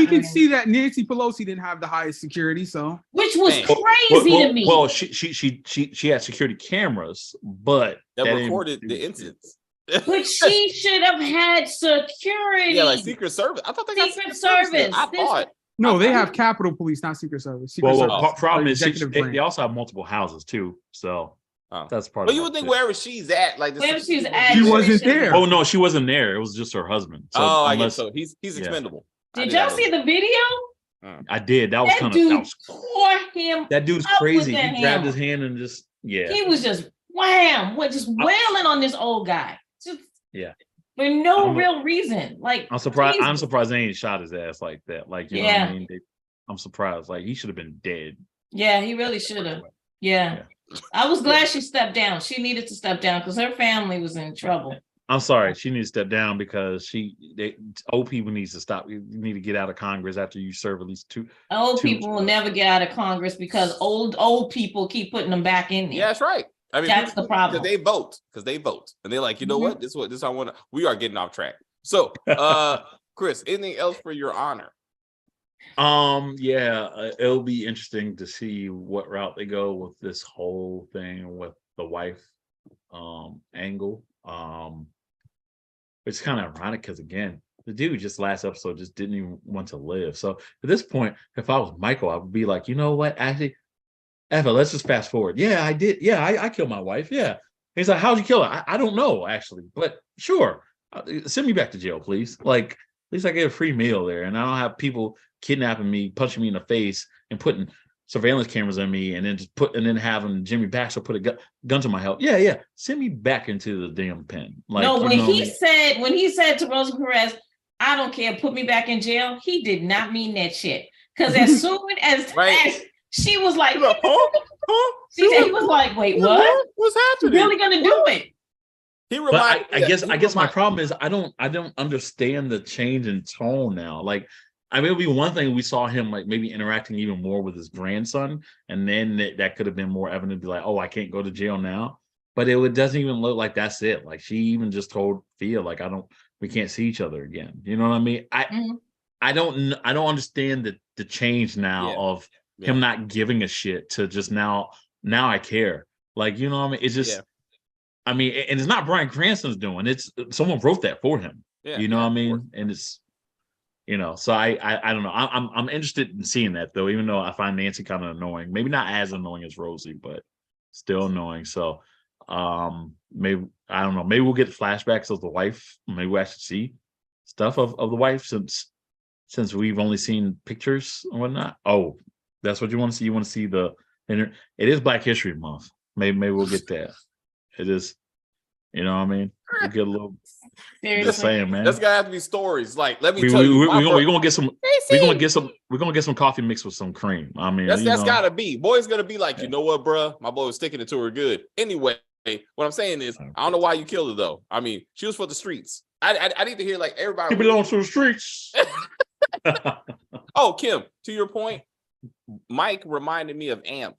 can see that Nancy Pelosi didn't have the highest security, so which was crazy to me. Well, she had security cameras, but that recorded the incidents. But she should have had security. Yeah, like Secret Service. I thought they got Secret Service. No, they have Capitol Police, not Secret Service. Problem is they also have multiple houses too, so. That's part. But you would think wherever she's at, like she wasn't there. Oh no, she wasn't there. It was just her husband. So I guess so. He's expendable. Did y'all see the video? I did. That was kind of tore him. That dude's crazy. He grabbed his hand and just He was just wham, just wailing on this old guy. Just for no real reason. Like I'm surprised. I'm surprised they ain't shot his ass like that. Like you know what I mean? I'm surprised. Like he should have been dead. Yeah, he really should have. Yeah. I was glad she stepped down. She needed to step down because her family was in trouble. I'm sorry. She needs to step down because old people needs to stop. You need to get out of Congress after you serve at least two. Old people will never get out of Congress because old people keep putting them back in there. Yeah, that's right. I mean, that's the problem. Because they vote, and they're like, you know what? This I want to. We are getting off track. So, Chris, anything else for your honor? It'll be interesting to see what route they go with this whole thing with the wife angle. It's kind of ironic because again, the dude just last episode just didn't even want to live. So at this point, if I was Michael, I would be like, you know what? Actually, Eva, let's just fast forward. Yeah, I did. Yeah, I killed my wife. Yeah. He's like, how'd you kill her? I don't know, actually, but sure. Send me back to jail, please. Like, at least I get a free meal there, and I don't have people kidnapping me, punching me in the face, and putting surveillance cameras on me, and then having Jimmy Baxter put a gun to my head. Yeah. Send me back into the damn pen. Like, no, when he said to Rosa Perez, I don't care, put me back in jail, he did not mean that shit. Because as soon as she was like, he was like, wait, what? What's happening? He's really gonna do it. He reminded I guess my problem is I don't understand the change in tone now. Like, I mean, it would be one thing we saw him like maybe interacting even more with his grandson, and then that could have been more evident to be like, oh, I can't go to jail now. But it doesn't even look like that's it. Like, she even just told Fia, like, we can't see each other again. You know what I mean? I don't understand the change now of him not giving a shit to just now I care. Like, you know what I mean? It's just I mean, and it's not Bryan Cranston's doing. It's someone wrote that for him. Yeah, you know what I mean? And it's, you know, so I don't know. I'm interested in seeing that though, even though I find Nancy kind of annoying. Maybe not as annoying as Rosie, but still annoying. So maybe I don't know. Maybe we'll get flashbacks of the wife. Maybe we'll actually see stuff of the wife since we've only seen pictures and whatnot. Oh, that's what you want to see. You want to see it is Black History Month. Maybe we'll get that. It is, you know what I mean? We'll get a little. Just saying, man. There's gonna have to be stories. Like, let me tell you, we're gonna get some. We're gonna get some coffee mixed with some cream. I mean, that's gotta be. Boy's gonna be like, you know what, bro? My boy was sticking it to her good. Anyway, what I'm saying is, I don't know why you killed her though. I mean, she was for the streets. I need to hear like everybody. She belongs to the streets. Oh, Kim, to your point, Mike reminded me of Amp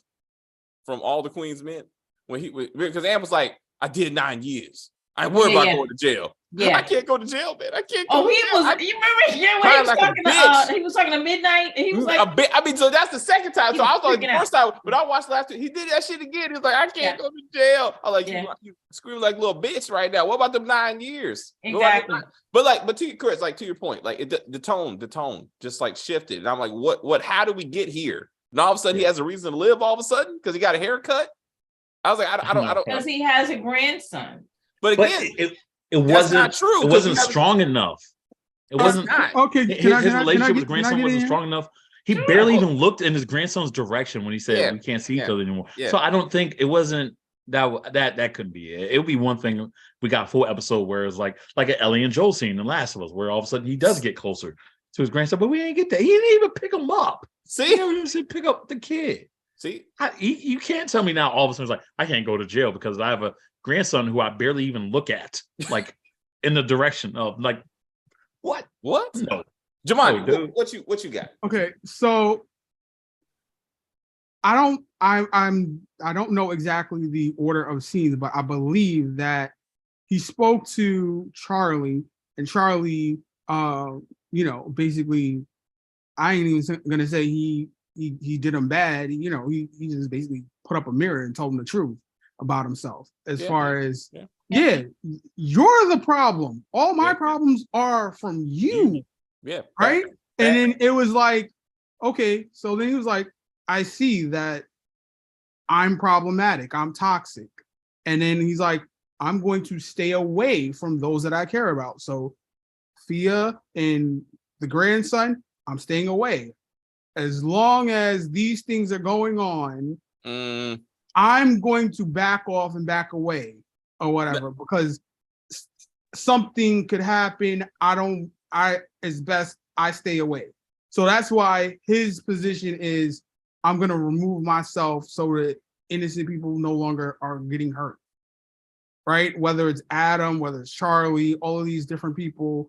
from All the Queen's Men. Because Amp was like, I did 9 years. I worry about going to jail. Yeah. I can't go to jail, man. I can't go to jail. You remember when he was talking he was talking to Midnight, and he was like, I mean, so that's the second time. So I was like, the first time, but I watched last time, he did that shit again. He was like, I can't go to jail. I was like, you scream like a little bitch right now. What about them 9 years? Exactly. But to Chris, like to your point, like the tone just like shifted. And I'm like, what, how do we get here? And all of a sudden he has a reason to live all of a sudden because he got a haircut. I was like, I don't. Because he has a grandson. But again, it wasn't not true. It wasn't strong enough. It wasn't. Okay, his relationship with his grandson wasn't strong enough. He barely even looked in his grandson's direction when he said we can't see each other anymore. Yeah. So I don't think it wasn't that couldn't be it. It would be one thing. We got a full episode where it's like an Ellie and Joel scene in The Last of Us, where all of a sudden he does get closer to his grandson, but we ain't get that. He didn't even pick him up. See, he didn't even pick up the kid. See, you can't tell me now all of a sudden it's like I can't go to jail because I have a grandson who I barely even look at, like in the direction of like what? No, Jamani, what you got? Okay, so I don't know exactly the order of scenes, but I believe that he spoke to Charlie, and Charlie, basically, I ain't even gonna say he did him bad. He just basically put up a mirror and told him the truth about himself. As far as you're the problem. All my problems are from you. Yeah. Right. And then it was like, okay. So then he was like, I see that I'm problematic. I'm toxic. And then he's like, I'm going to stay away from those that I care about. So Fia and the grandson, I'm staying away. As long as these things are going on, I'm going to back off and back away or whatever, because something could happen. It's best I stay away. So that's why his position is I'm going to remove myself so that innocent people no longer are getting hurt. Right? Whether it's Adam, whether it's Charlie, all of these different people,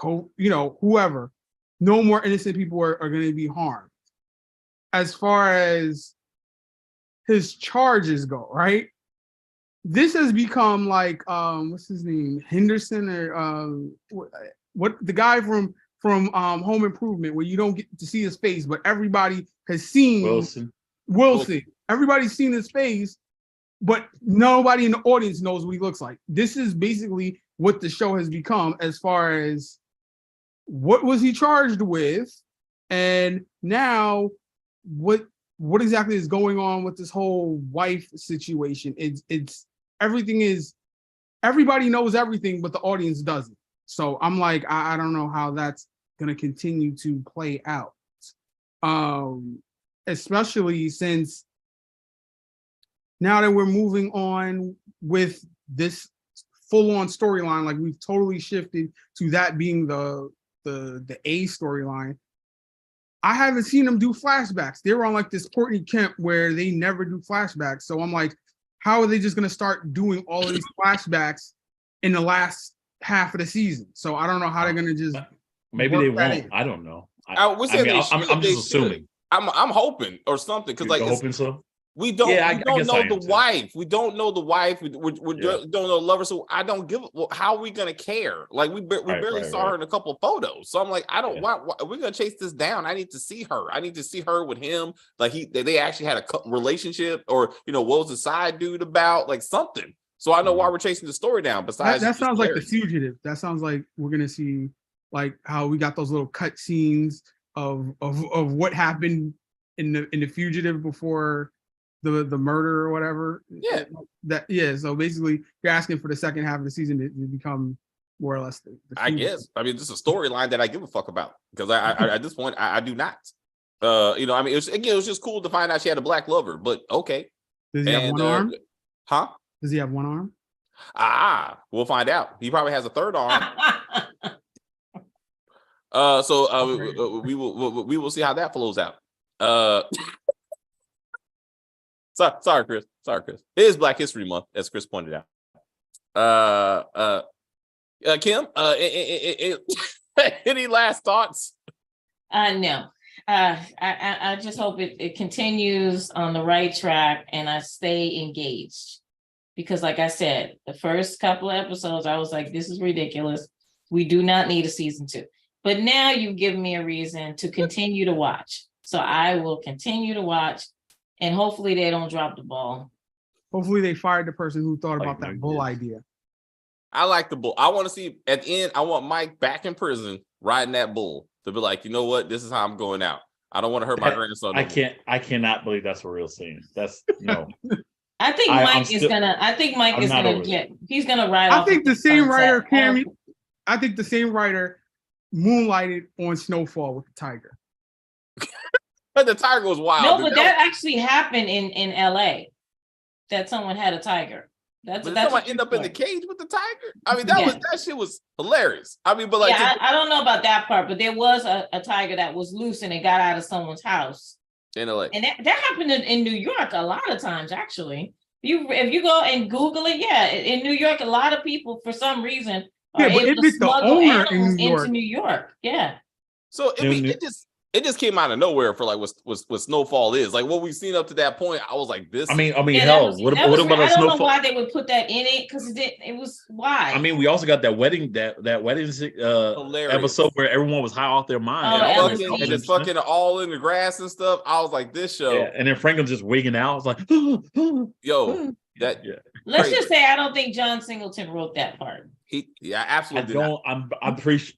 whoever, no more innocent people are going to be harmed. As far as his charges go, right? This has become like what's his name, Henderson, or what the guy from Home Improvement, where you don't get to see his face, but everybody has seen Wilson. Everybody's seen his face, but nobody in the audience knows what he looks like. This is basically what the show has become, as far as what was he charged with, and now what what exactly is going on with this whole wife situation. It's everything is everybody knows everything, but the audience doesn't. So I'm like, I don't know how that's gonna continue to play out. Especially since now that we're moving on with this full-on storyline, like we've totally shifted to that being the A storyline. I haven't seen them do flashbacks. They were on like this Courtney Kemp where they never do flashbacks. So I'm like, how are they just gonna start doing all of these flashbacks in the last half of the season? So I don't know how they're gonna just maybe they won't. I don't know. I'm just assuming. I'm hoping or something because like hoping so. We don't know the wife. We don't know the wife. We don't know the lover. So I don't give. Well, how are we gonna care? Like we barely saw her in a couple of photos. So I'm like, I don't. Why we're gonna chase this down? I need to see her. I need to see her with him. Like they actually had a relationship, or what was the side dude about? Like something. So I know why we're chasing the story down. Besides, that sounds like The Fugitive. That sounds like we're gonna see like how we got those little cut scenes of what happened in the Fugitive before the murder or whatever. So basically you're asking for the second half of the season to become more or less the I guess. I mean, this is a storyline that I give a fuck about because I at this point I do not. I mean, it was just cool to find out she had a black lover, but okay. Does he have one arm? Huh? Does he have one arm? We'll find out. He probably has a third arm. We will see how that flows out. Sorry, Chris. It is Black History Month, as Chris pointed out. Kim, any last thoughts? No. I just hope it continues on the right track and I stay engaged. Because like I said, the first couple of episodes, I was like, this is ridiculous. We do not need a season 2. But now you've given me a reason to continue to watch. So I will continue to watch. And hopefully they don't drop the ball. Hopefully they fired the person who thought about that bull idea. I like the bull. I want to see at the end, I want Mike back in prison riding that bull to be like, you know what? This is how I'm going out. I don't want to hurt my grandson. I cannot believe that's a real scene. That's no. I think Mike is gonna he's gonna ride off. I think the same writer moonlighted on Snowfall with the tiger. But the tiger was wild. No, but that actually happened in LA. That someone had a tiger. That's someone end up in the cage with the tiger. I mean, that shit was hilarious. I mean, but like, I don't know about that part, but there was a tiger that was loose and it got out of someone's house in LA, and that happened in New York a lot of times. Actually, if you go and Google it, in New York, a lot of people for some reason are able to smuggle animals into New York. Yeah. So it just came out of nowhere for like what Snowfall is. Like what we've seen up to that point, I was like, this. I mean, hell, what about a Snowfall? I don't know why they would put that in it because it was why. I mean, we also got that wedding episode where everyone was high off their mind. And just fucking all in the grass and stuff. I was like, this show. Yeah, and then Franklin just wigging out. I was like, yo, that. Yeah. Let's just say I don't think John Singleton wrote that part. He absolutely. I'm pretty sure.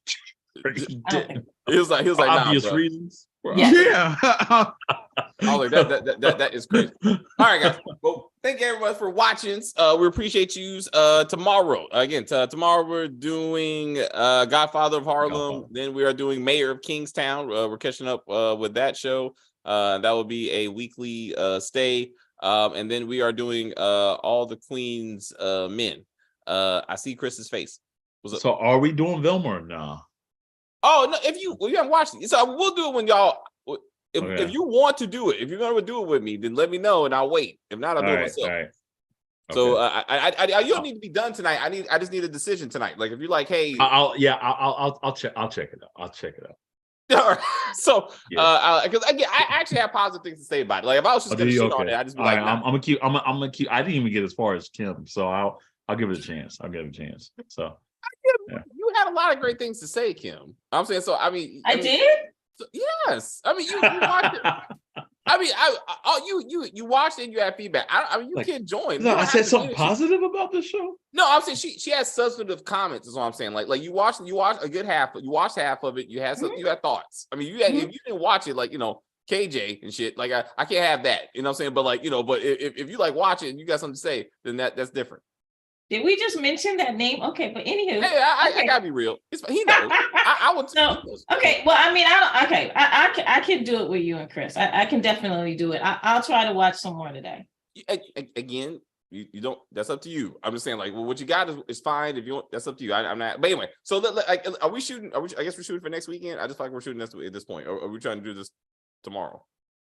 He was like obvious nah, reasons. Yeah. I was like that is crazy. All right, guys. Well, thank you everyone for watching. We appreciate you. Tomorrow we're doing Godfather of Harlem. Then we are doing Mayor of Kingstown. We're catching up with that show. That will be a weekly stay. And then we are doing All the Queen's Men. I see Chris's face. So are we doing Vilma or no? Oh no! If you haven't watched it, so we'll do it when y'all. If you want to do it, if you're gonna do it with me, then let me know and I'll wait. If not, I'll do it myself. All right. So you don't need to be done tonight. I just need a decision tonight. Like if you're like, hey, I'll check it out. I'll check it out. All right. So because again, I actually have positive things to say about it. Like if I was just gonna shit on it, I just be like, nah. I'm gonna keep. I didn't even get as far as Kim, so I'll give it a chance. So. You had a lot of great things to say, Kim. I'm saying so. I mean, I did. So, yes. I mean, you watched it. I mean, you watched it and you had feedback. I mean, you can't join. No, I said something positive about the show. No, I'm saying she has substantive comments. Is what I'm saying. Like you watched a good half. You watched half of it. You had some. You had thoughts. I mean, if you didn't watch it, like KJ and shit. Like I can't have that. You know what I'm saying? But like, you know, but if you like watch it and you got something to say, then that's different. Did we just mention that name? Okay, but anywho, Hey, I gotta be real. He knows. I would. No, okay. Well, I mean, I can do it with you and Chris. I can definitely do it. I'll try to watch some more today. Again, you don't. That's up to you. I'm just saying, like, well, what you got is fine. If you want, that's up to you. I'm not. But anyway, so are we shooting? I guess we're shooting for next weekend. I just feel like we're shooting at this point. Or are we trying to do this tomorrow?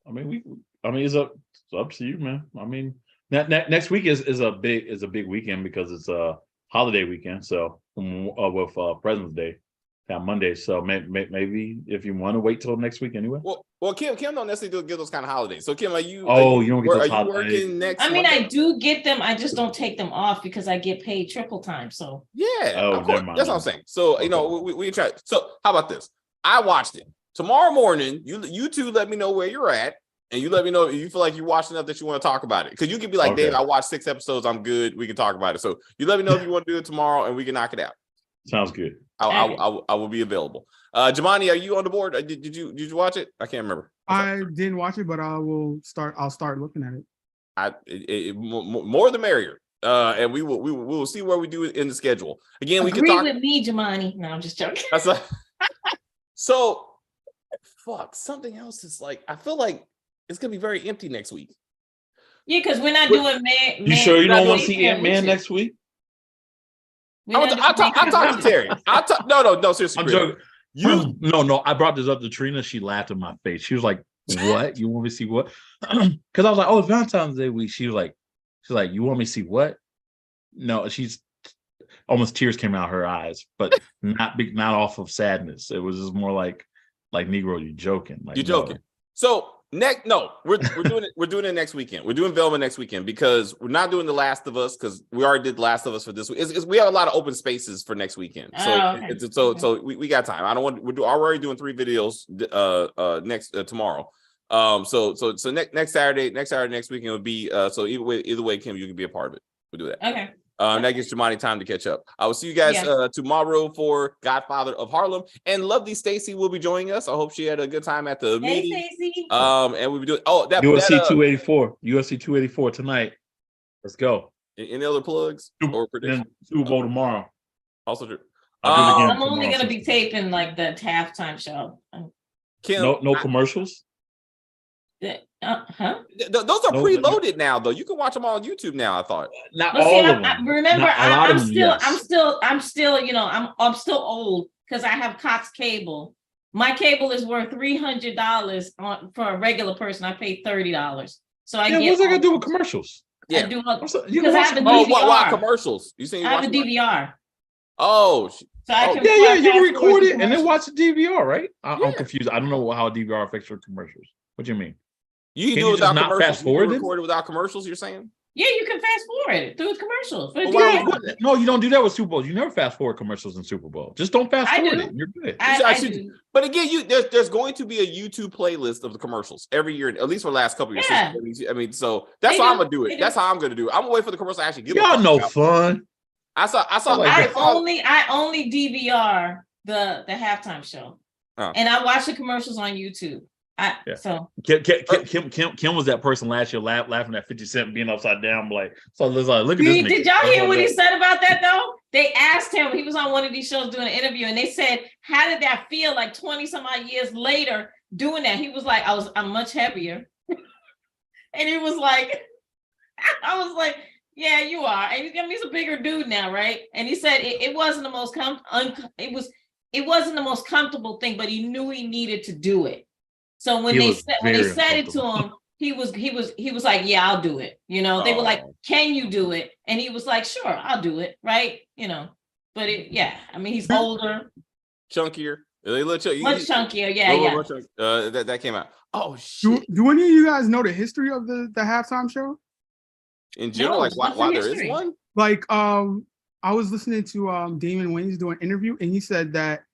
I mean, it's up to you, man. I mean, next week is a big weekend because it's a holiday weekend. So with President's Day, that Monday. So maybe if you want to wait till next week anyway. Well, Kim don't necessarily get those kind of holidays. So Kim, you don't get those holidays. Working next? I mean, Monday? I do get them. I just don't take them off because I get paid triple time. So yeah, of course. That's what I'm saying. So you know, we try. So how about this? I watched it tomorrow morning. You two let me know where you're at. And you let me know if you feel like you watched enough that you want to talk about it. Because you can be like, okay. Dave, I watched 6 episodes. I'm good. We can talk about it. So you let me know if you want to do it tomorrow and we can knock it out. Sounds good. I will be available. Jamani, are you on the board? Did you watch it? I can't remember. I didn't watch it, but I'll start looking at it. More the merrier. And we will see where we do it in the schedule. Again, we Agree can talk with me, Jamani. No, I'm just joking. So fuck, something else is like, I feel like it's gonna be very empty next week. Yeah, because we're not doing man. You sure you don't want to see Ant-Man next week? I'll talk to Terry. No, seriously. I'm joking. No. I brought this up to Trina. She laughed in my face. She was like, "What? You want me to see what?" Because I was like, "Oh, it's Valentine's Day week." She's like, "You want me to see what?" No, she's almost tears came out her eyes, but not off of sadness. It was just more like Negro, you joking? Like, you're joking. No. So we're doing it next weekend. We're doing Velma next weekend because we're not doing The Last of Us because we already did The Last of Us for this week. We have a lot of open spaces for next weekend, so we got time. I don't want we're already doing 3 videos next tomorrow. So next Saturday next weekend would be so either way, Kim, you can be a part of it. We'll do that. Okay. That gives Jamani time to catch up. I will see you guys tomorrow for Godfather of Harlem. And lovely Stacy will be joining us. I hope she had a good time at the meeting. Stacy. And we'll be doing UFC 284. UFC 284 tonight. Let's go. Any other plugs or predictions? Super Bowl tomorrow. Also true. I'm only gonna be taping like the halftime show. Kim, no commercials. Those are preloaded now, though. You can watch them all on YouTube now. I thought not all of them. Remember, I'm still, you know, I'm still old because I have Cox cable. My cable is worth $300 for a regular person. I pay $30, so I get. What's that got to do with commercials? Yeah, I do because I have a DVR. Why commercials? You saying I have a DVR? Oh. So I can you can record it and then watch the DVR, right? I'm confused. I don't know how a DVR affects your commercials. What do you mean? You can do it without commercials. Fast forward record it without commercials. You're saying? Yeah, you can fast forward it through commercials. No, you don't do that with Super Bowl. You never fast forward commercials in Super Bowl. Just don't fast forward it. You're good. I do. But again, there's going to be a YouTube playlist of the commercials every year, at least for the last couple of years. Yeah. I mean, so that's how I'm gonna do it. That's how I'm gonna do it. I'm gonna wait for the commercial to actually give. Y'all no fun. I only DVR the halftime show, and I watch the commercials on YouTube. So Kim was that person last year laughing at 50 Cent being upside down. Look at this nigga. Did y'all hear what he said about that though? They asked him, he was on one of these shows doing an interview, and they said, how did that feel like 20 some odd years later doing that? He was like, I'm much heavier. And he was like, I was like, yeah, you are. And he's a bigger dude now, right? And he said it wasn't the most it wasn't the most comfortable thing, but he knew he needed to do it. So when they said it to him, he was like, yeah, I'll do it. You know, they were like, can you do it? And he was like, sure, I'll do it. Right. You know, but I mean, he's older. Chunkier. Much chunkier. Yeah. That came out. Oh, shit. Do any of you guys know the history of the halftime show? In general, why there is one? Like, I was listening to Damon Wayans do an interview, and he said that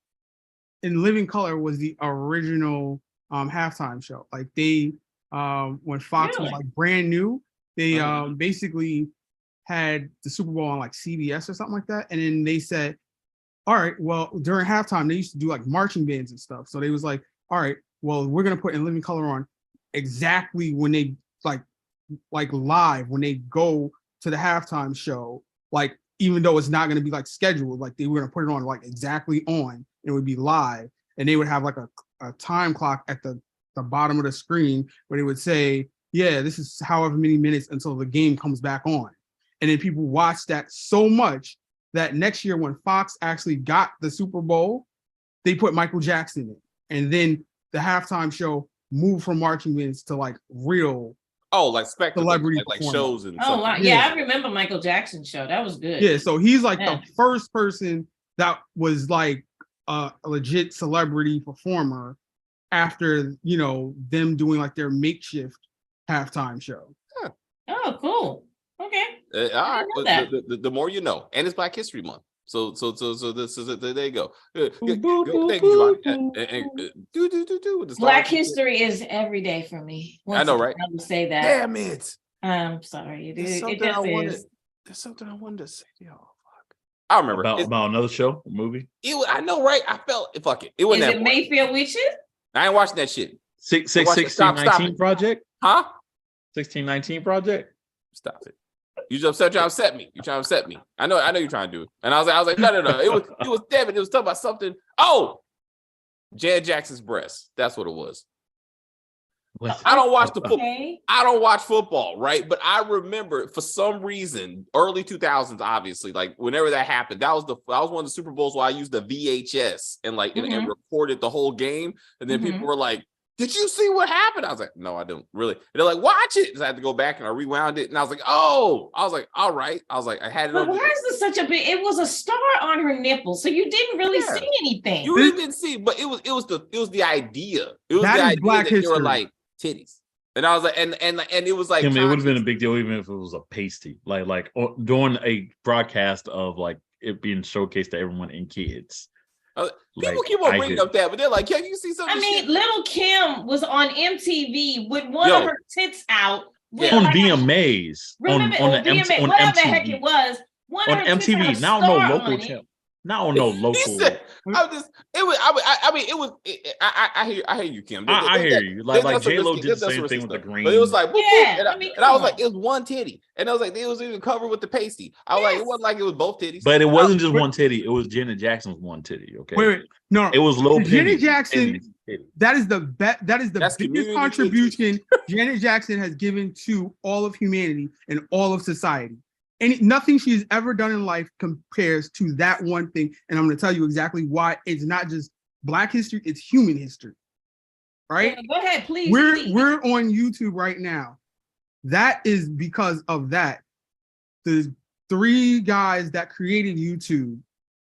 In Living Color was the original halftime show. Like they when Fox was like brand new, they basically had the Super Bowl on like CBS or something like that, and then they said, all right, well, during halftime they used to do like marching bands and stuff, so they was like, all right, well, we're gonna put In Living Color on exactly when they like live when they go to the halftime show, like even though it's not going to be like scheduled, like they were going to put it on like exactly on, it would be live, and they would have like a time clock at the bottom of the screen where they would say, yeah, this is however many minutes until the game comes back on. And then people watched that so much that next year when Fox actually got the Super Bowl, they put Michael Jackson in. And then the halftime show moved from marching bands to like real like spectacle, celebrity like shows and Oh, wow. something. Yeah, I remember Michael Jackson's show. That was good. Yeah, so he's like the first person that was like a legit celebrity performer after, you know, them doing like their makeshift halftime show. Huh. Oh, cool. Okay. All right. The more you know. And it's Black History Month. So this is it. There you go. Thank you, Giovanni. Black history is every day for me. I know, right? I would say that. Damn it. I'm sorry. It There's just is. There's something I wanted to say. Oh, fuck. I remember. About another show, a movie? I know, right? I felt, fuck it. It wasn't Is it Mayfield Witches? I ain't watching that shit. 1619 Project? Huh? 1619 Project? Stop it. You just trying to upset me. You're trying to upset me. I know you're trying to do it. And I was like, no. It was damn it. It was talking about something. Oh, Janet Jackson's breast. That's what it was. I don't watch the football. Okay. I don't watch football, right? But I remember for some reason, early 2000s, obviously, like whenever that happened, that was one of the Super Bowls where I used the VHS and and recorded the whole game. And then people were like, did you see what happened? I was like, no, I didn't really. And they're like, watch it. So I had to go back and I rewound it. And I was like, oh, I was like, all right. I was like, I had it. But why is this such a big? It was a star on her nipple, so you didn't really see anything. You really didn't see, but it was the idea. It was that the idea Black that history. They were like titties. And I was like, and it was like, it would have been a big deal even if it was a pasty, like during a broadcast of like it being showcased to everyone and kids. People keep on bringing up that, but they're like, can you see something? I mean, Little Kim was on MTV with one of her tits out. On VMAs. Remember, on MTV. whatever the heck it was. One on MTV, not on no local channel. Not on no local. I hear you, Kim. I hear you. Like J-Lo did the same thing with the green. But it was like, and I was like, it was one titty. And I was like, it was even covered with the pasty. I was like, it wasn't like it was both titties. But it wasn't just one titty. It was Janet Jackson's one titty. Okay. Wait. No. It was low. Janet Jackson. That is the biggest contribution Janet Jackson has given to all of humanity and all of society. And nothing she's ever done in life compares to that one thing. And I'm going to tell you exactly why. It's not just Black history, it's human history. Right? Yeah, go ahead, please. We're on YouTube right now. That is because of that. The 3 guys that created YouTube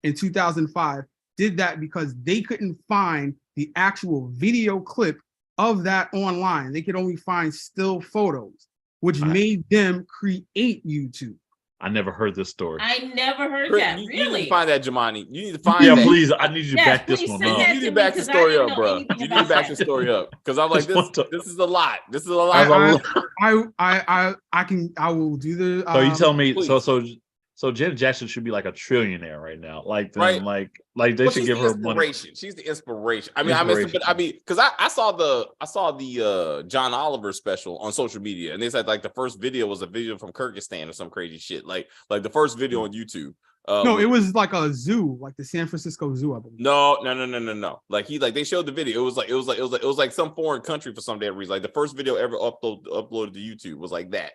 in 2005 did that because they couldn't find the actual video clip of that online. They could only find still photos, which made them create YouTube. I never heard this story. I never heard that. Really? You need to find that, Jamani. You need to find that. Yeah, please. I need you to back this one up. You need to back the story up, bro. You need to back the story up. Because I'm like, this is a lot. This is a lot. I will do the So you tell me, so Janet Jackson should be like a trillionaire right now. Like they should give her money. She's the inspiration. I mean, because I saw the John Oliver special on social media, and they said like the first video was a video from Kyrgyzstan or some crazy shit. Like the first video on YouTube. No, it was like a zoo, like the San Francisco Zoo, I believe. No. Like they showed the video. It was like some foreign country for some damn reason. Like the first video ever uploaded to YouTube was like that.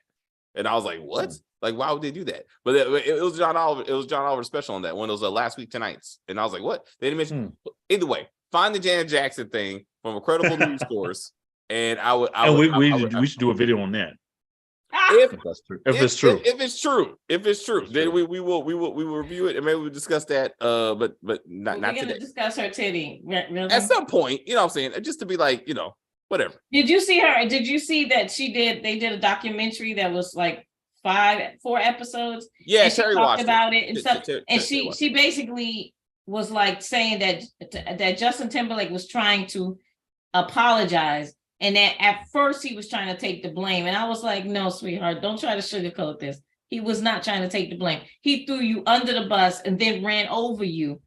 And I was like, what? Like, why would they do that? But it was John Oliver. It was John Oliver special on that one. It was last week tonight's. And I was like, what? They didn't mention. Either way, find the Janet Jackson thing from a credible news source. And we should do a video on that. If it's true, then we will review it and maybe we'll discuss that. But not today. Discuss her titty really? At some point. You know what I'm saying? Just to be like, whatever. Did you see her? Did you see that they did a documentary that was like 4 episodes? Yeah, and she talked about it and stuff. And she she basically was like saying that Justin Timberlake was trying to apologize, and that at first he was trying to take the blame. And I was like, no, sweetheart, don't try to sugarcoat this. He was not trying to take the blame. He threw you under the bus and then ran over your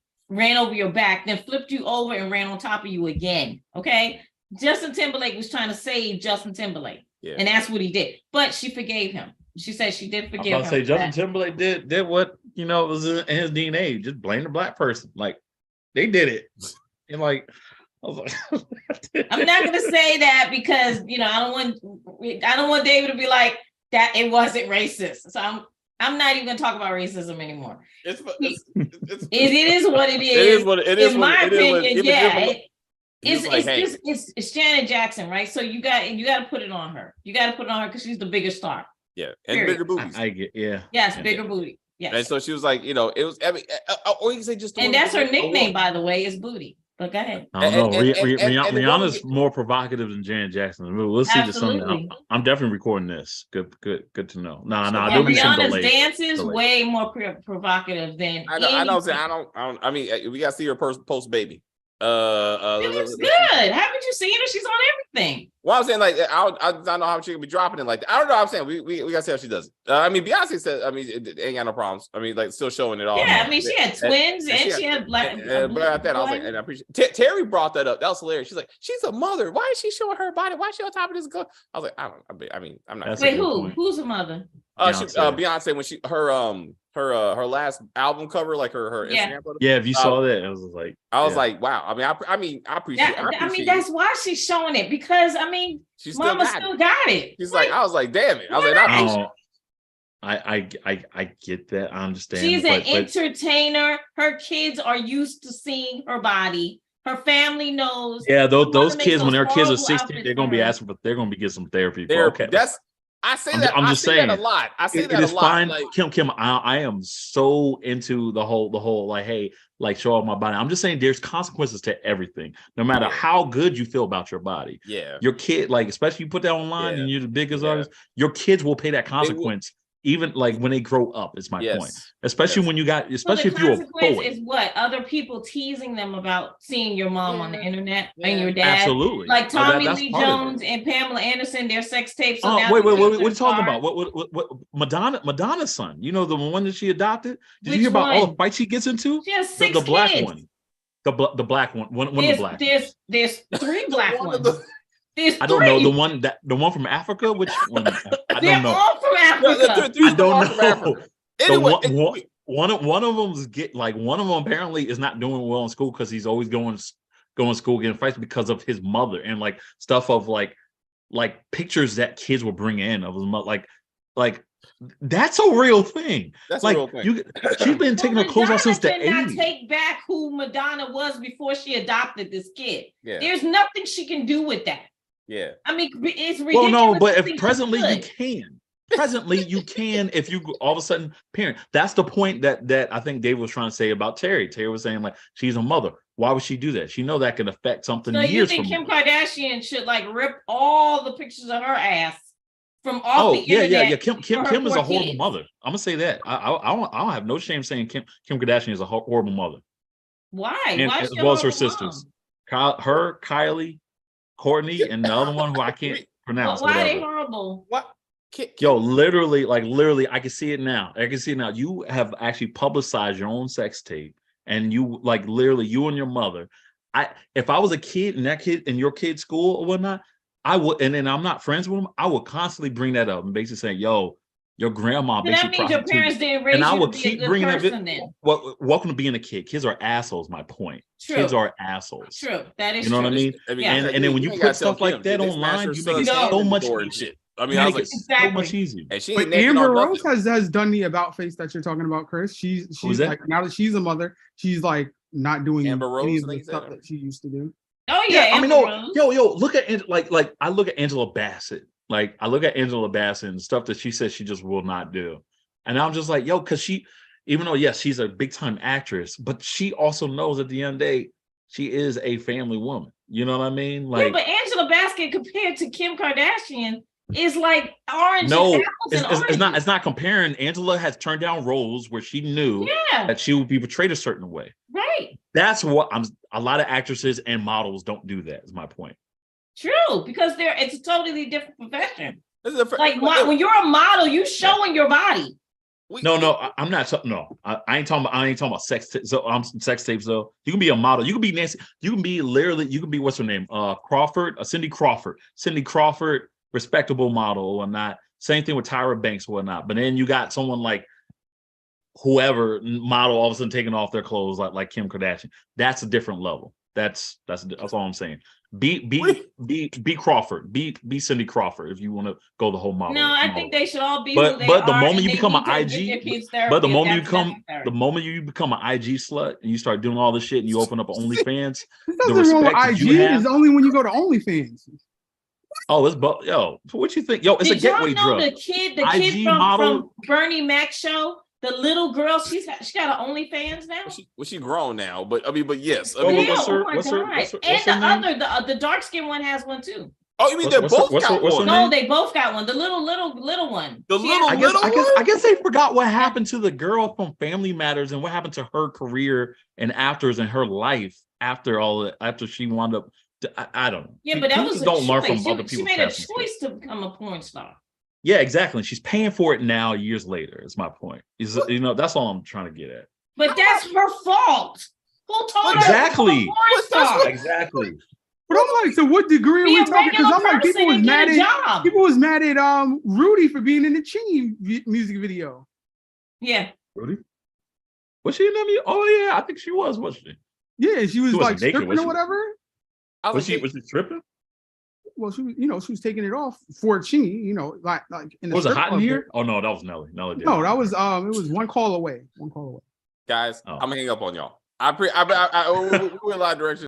back, then flipped you over and ran on top of you again. Okay. Justin Timberlake was trying to save Justin Timberlake. Yeah. And that's what he did. But she forgave him. She said she did forgive him. I was about to say Justin Timberlake did what was in his DNA. Just blame the black person. Like they did it. And like I was like, I'm not gonna say that because I don't want David to be like that. It wasn't racist. So I'm not even gonna talk about racism anymore. It is what it is. It is what it is. In my opinion, yeah. It's it's Janet Jackson, right? So you got to put it on her. You got to put it on her because she's the bigger star. Yeah, and period. Bigger booties. I get, yeah. Yes, bigger booty. Yes. And so she was like, it was. I mean, or you can say just. And that's her nickname, by the way, is Booty. But go ahead. I don't know. Rihanna's more provocative than Janet Jackson. We'll see the Sunday. I'm definitely recording this. Good to know. Rihanna's dance is way more provocative than. I don't. I mean, we got to see her post baby. It looks good. Haven't you seen her? She's on everything. Well, I'm saying, like, I don't know how she can be dropping it like that. I don't know. I'm saying we gotta see how she does it. I mean, Beyonce said, I mean, it ain't got no problems. I mean, like, still showing it all. Yeah, I mean, she had twins and she had black. But at that, I was like, and I appreciate. Terry brought that up. That was hilarious. She's like, she's a mother. Why is she showing her body? Why is she on top of this girl? I was like, I'm not. Wait, who's a mother? Beyonce when her last album cover, like her Instagram photo. Yeah, if you saw that, I was like, wow. I mean, I appreciate. I mean, that's why she's showing it because Mama still got it. She's like, I was like, damn it. I was like, I get that. I understand. She's an entertainer. Her kids are used to seeing her body. Her family knows. Yeah, those kids, when their kids are 16, they're gonna be getting some therapy. Okay, I say that. I'm just saying that a lot. I say that a lot. Fine. Like, Kim, I am so into the whole like, hey, like show off my body. I'm just saying there's consequences to everything, no matter how good you feel about your body. Yeah. Your kid, like, especially you put that online and you're the biggest artist, your kids will pay that consequence. Even like when they grow up, is my point. Especially when you got, especially if you're a poet. Is what other people teasing them about seeing your mom on the internet and your dad. Absolutely. Like Tommy Lee Jones and Pamela Anderson, their sex tapes. So wait, what are you talking about? What Madonna's son? You know, the one that she adopted? Did you hear about all the fights she gets into? She has 6 the black kids. One. The black one. One of the black. There's 3 black ones. I don't know the one from Africa. Which one? I don't know. All from Africa. I don't know. Anyway, one of them apparently is not doing well in school because he's always going to school getting fights because of his mother and like stuff of like pictures that kids will bring in of his mother. Like that's a real thing. That's like a real thing. She's been taking her clothes off since the 80s. Take back who Madonna was before she adopted this kid. Yeah. There's nothing she can do with that. Yeah. I mean, it's ridiculous. Well, no, but if presently you can. Presently, you can if you all of a sudden parent. That's the point that I think Dave was trying to say about Terry. Terry was saying like she's a mother. Why would she do that? She know that can affect something. So you think Kim Kardashian should like rip all the pictures of her ass from off the internet? Yeah. Kim is a horrible mother. I'm gonna say that. I don't have no shame saying Kim Kardashian is a horrible mother. Why? And, as well as her sisters, Kylie, Courtney, and the other one who I can't pronounce. Why are they horrible? What? Yo, literally, I can see it now. You have actually publicized your own sex tape, and you like literally you and your mother. If I was a kid in that kid in your kid's school or whatnot, I would, and then I'm not friends with them. I would constantly bring that up and basically say, "Yo, your grandma basically that means your parents didn't raise and I you would to keep be a good bringing person, that. Welcome to being a kid. Kids are assholes. My point. True. Kids are assholes. True. That is. You know true. what I mean? And then when you put stuff like that online, you make it so much easier. I mean, I was like, so much easier. And but Amber Rose has done the about face that you're talking about, Chris. She's like now that she's a mother, she's like not doing any of the stuff that she used to do. Oh yeah, I mean, yo, look at like I look at Angela Bassett. Like I look at Angela Bassett and stuff that she says she just will not do, and I'm just like, yo, because she, even though yes, she's a big time actress, but she also knows at the end of the day she is a family woman. You know what I mean? Like, yeah, but Angela Bassett compared to Kim Kardashian is like orange. No, it's not comparing. Angela has turned down roles where she knew that she would be portrayed a certain way. Right. That's what a lot of actresses and models don't do that, is my point. True, because it's a totally different profession. When you're a model, you showing your body. I'm not. I ain't talking about sex. Sex tapes though. You can be a model. You can be Nancy. You can be literally. You can be what's her name? Crawford. Cindy Crawford. Cindy Crawford, respectable model or not. Same thing with Tyra Banks or whatnot. But then you got someone like whoever model all of a sudden taking off their clothes like Kim Kardashian. That's a different level. That's all I'm saying. Be Crawford. Be Cindy Crawford if you want to go the whole model. No, I think they should all be. But who they the are, moment you become an IG, but the moment you become an IG slut and you start doing all this shit and you open up OnlyFans, the respect wrong with IG is only when you go to OnlyFans. Oh, it's yo. What you think? Yo, it's a gateway drug. The kid from Bernie Mac's show. The little girl, she got an OnlyFans now. She grown now, but yes. And the dark skinned one has one too. Oh, you mean they both got one? No, they both got one. The little one. I guess they forgot what happened to the girl from Family Matters and what happened to her career and afters in her life after she wound up. I don't know. Yeah, but that was don't learn from other people. She made a choice to become a porn star. Yeah, exactly. She's paying for it now, years later. Is my point. That's all I'm trying to get at. But that's her fault. Who told her? Exactly. Exactly. But I'm like, so what degree are we talking? Because I'm like, people was mad at Rudy for being in the Chingy music video. Yeah. Rudy? Was she in that? Oh yeah, I think she was, wasn't she? Yeah, she was like naked, stripping or whatever. Was she stripping? Well, she was taking it off for Chingy, like in the. Was it hot in here? Oh no, that was Nelly. No, that was it was one call away. Guys, I'm gonna hang up on y'all. We went a lot of directions.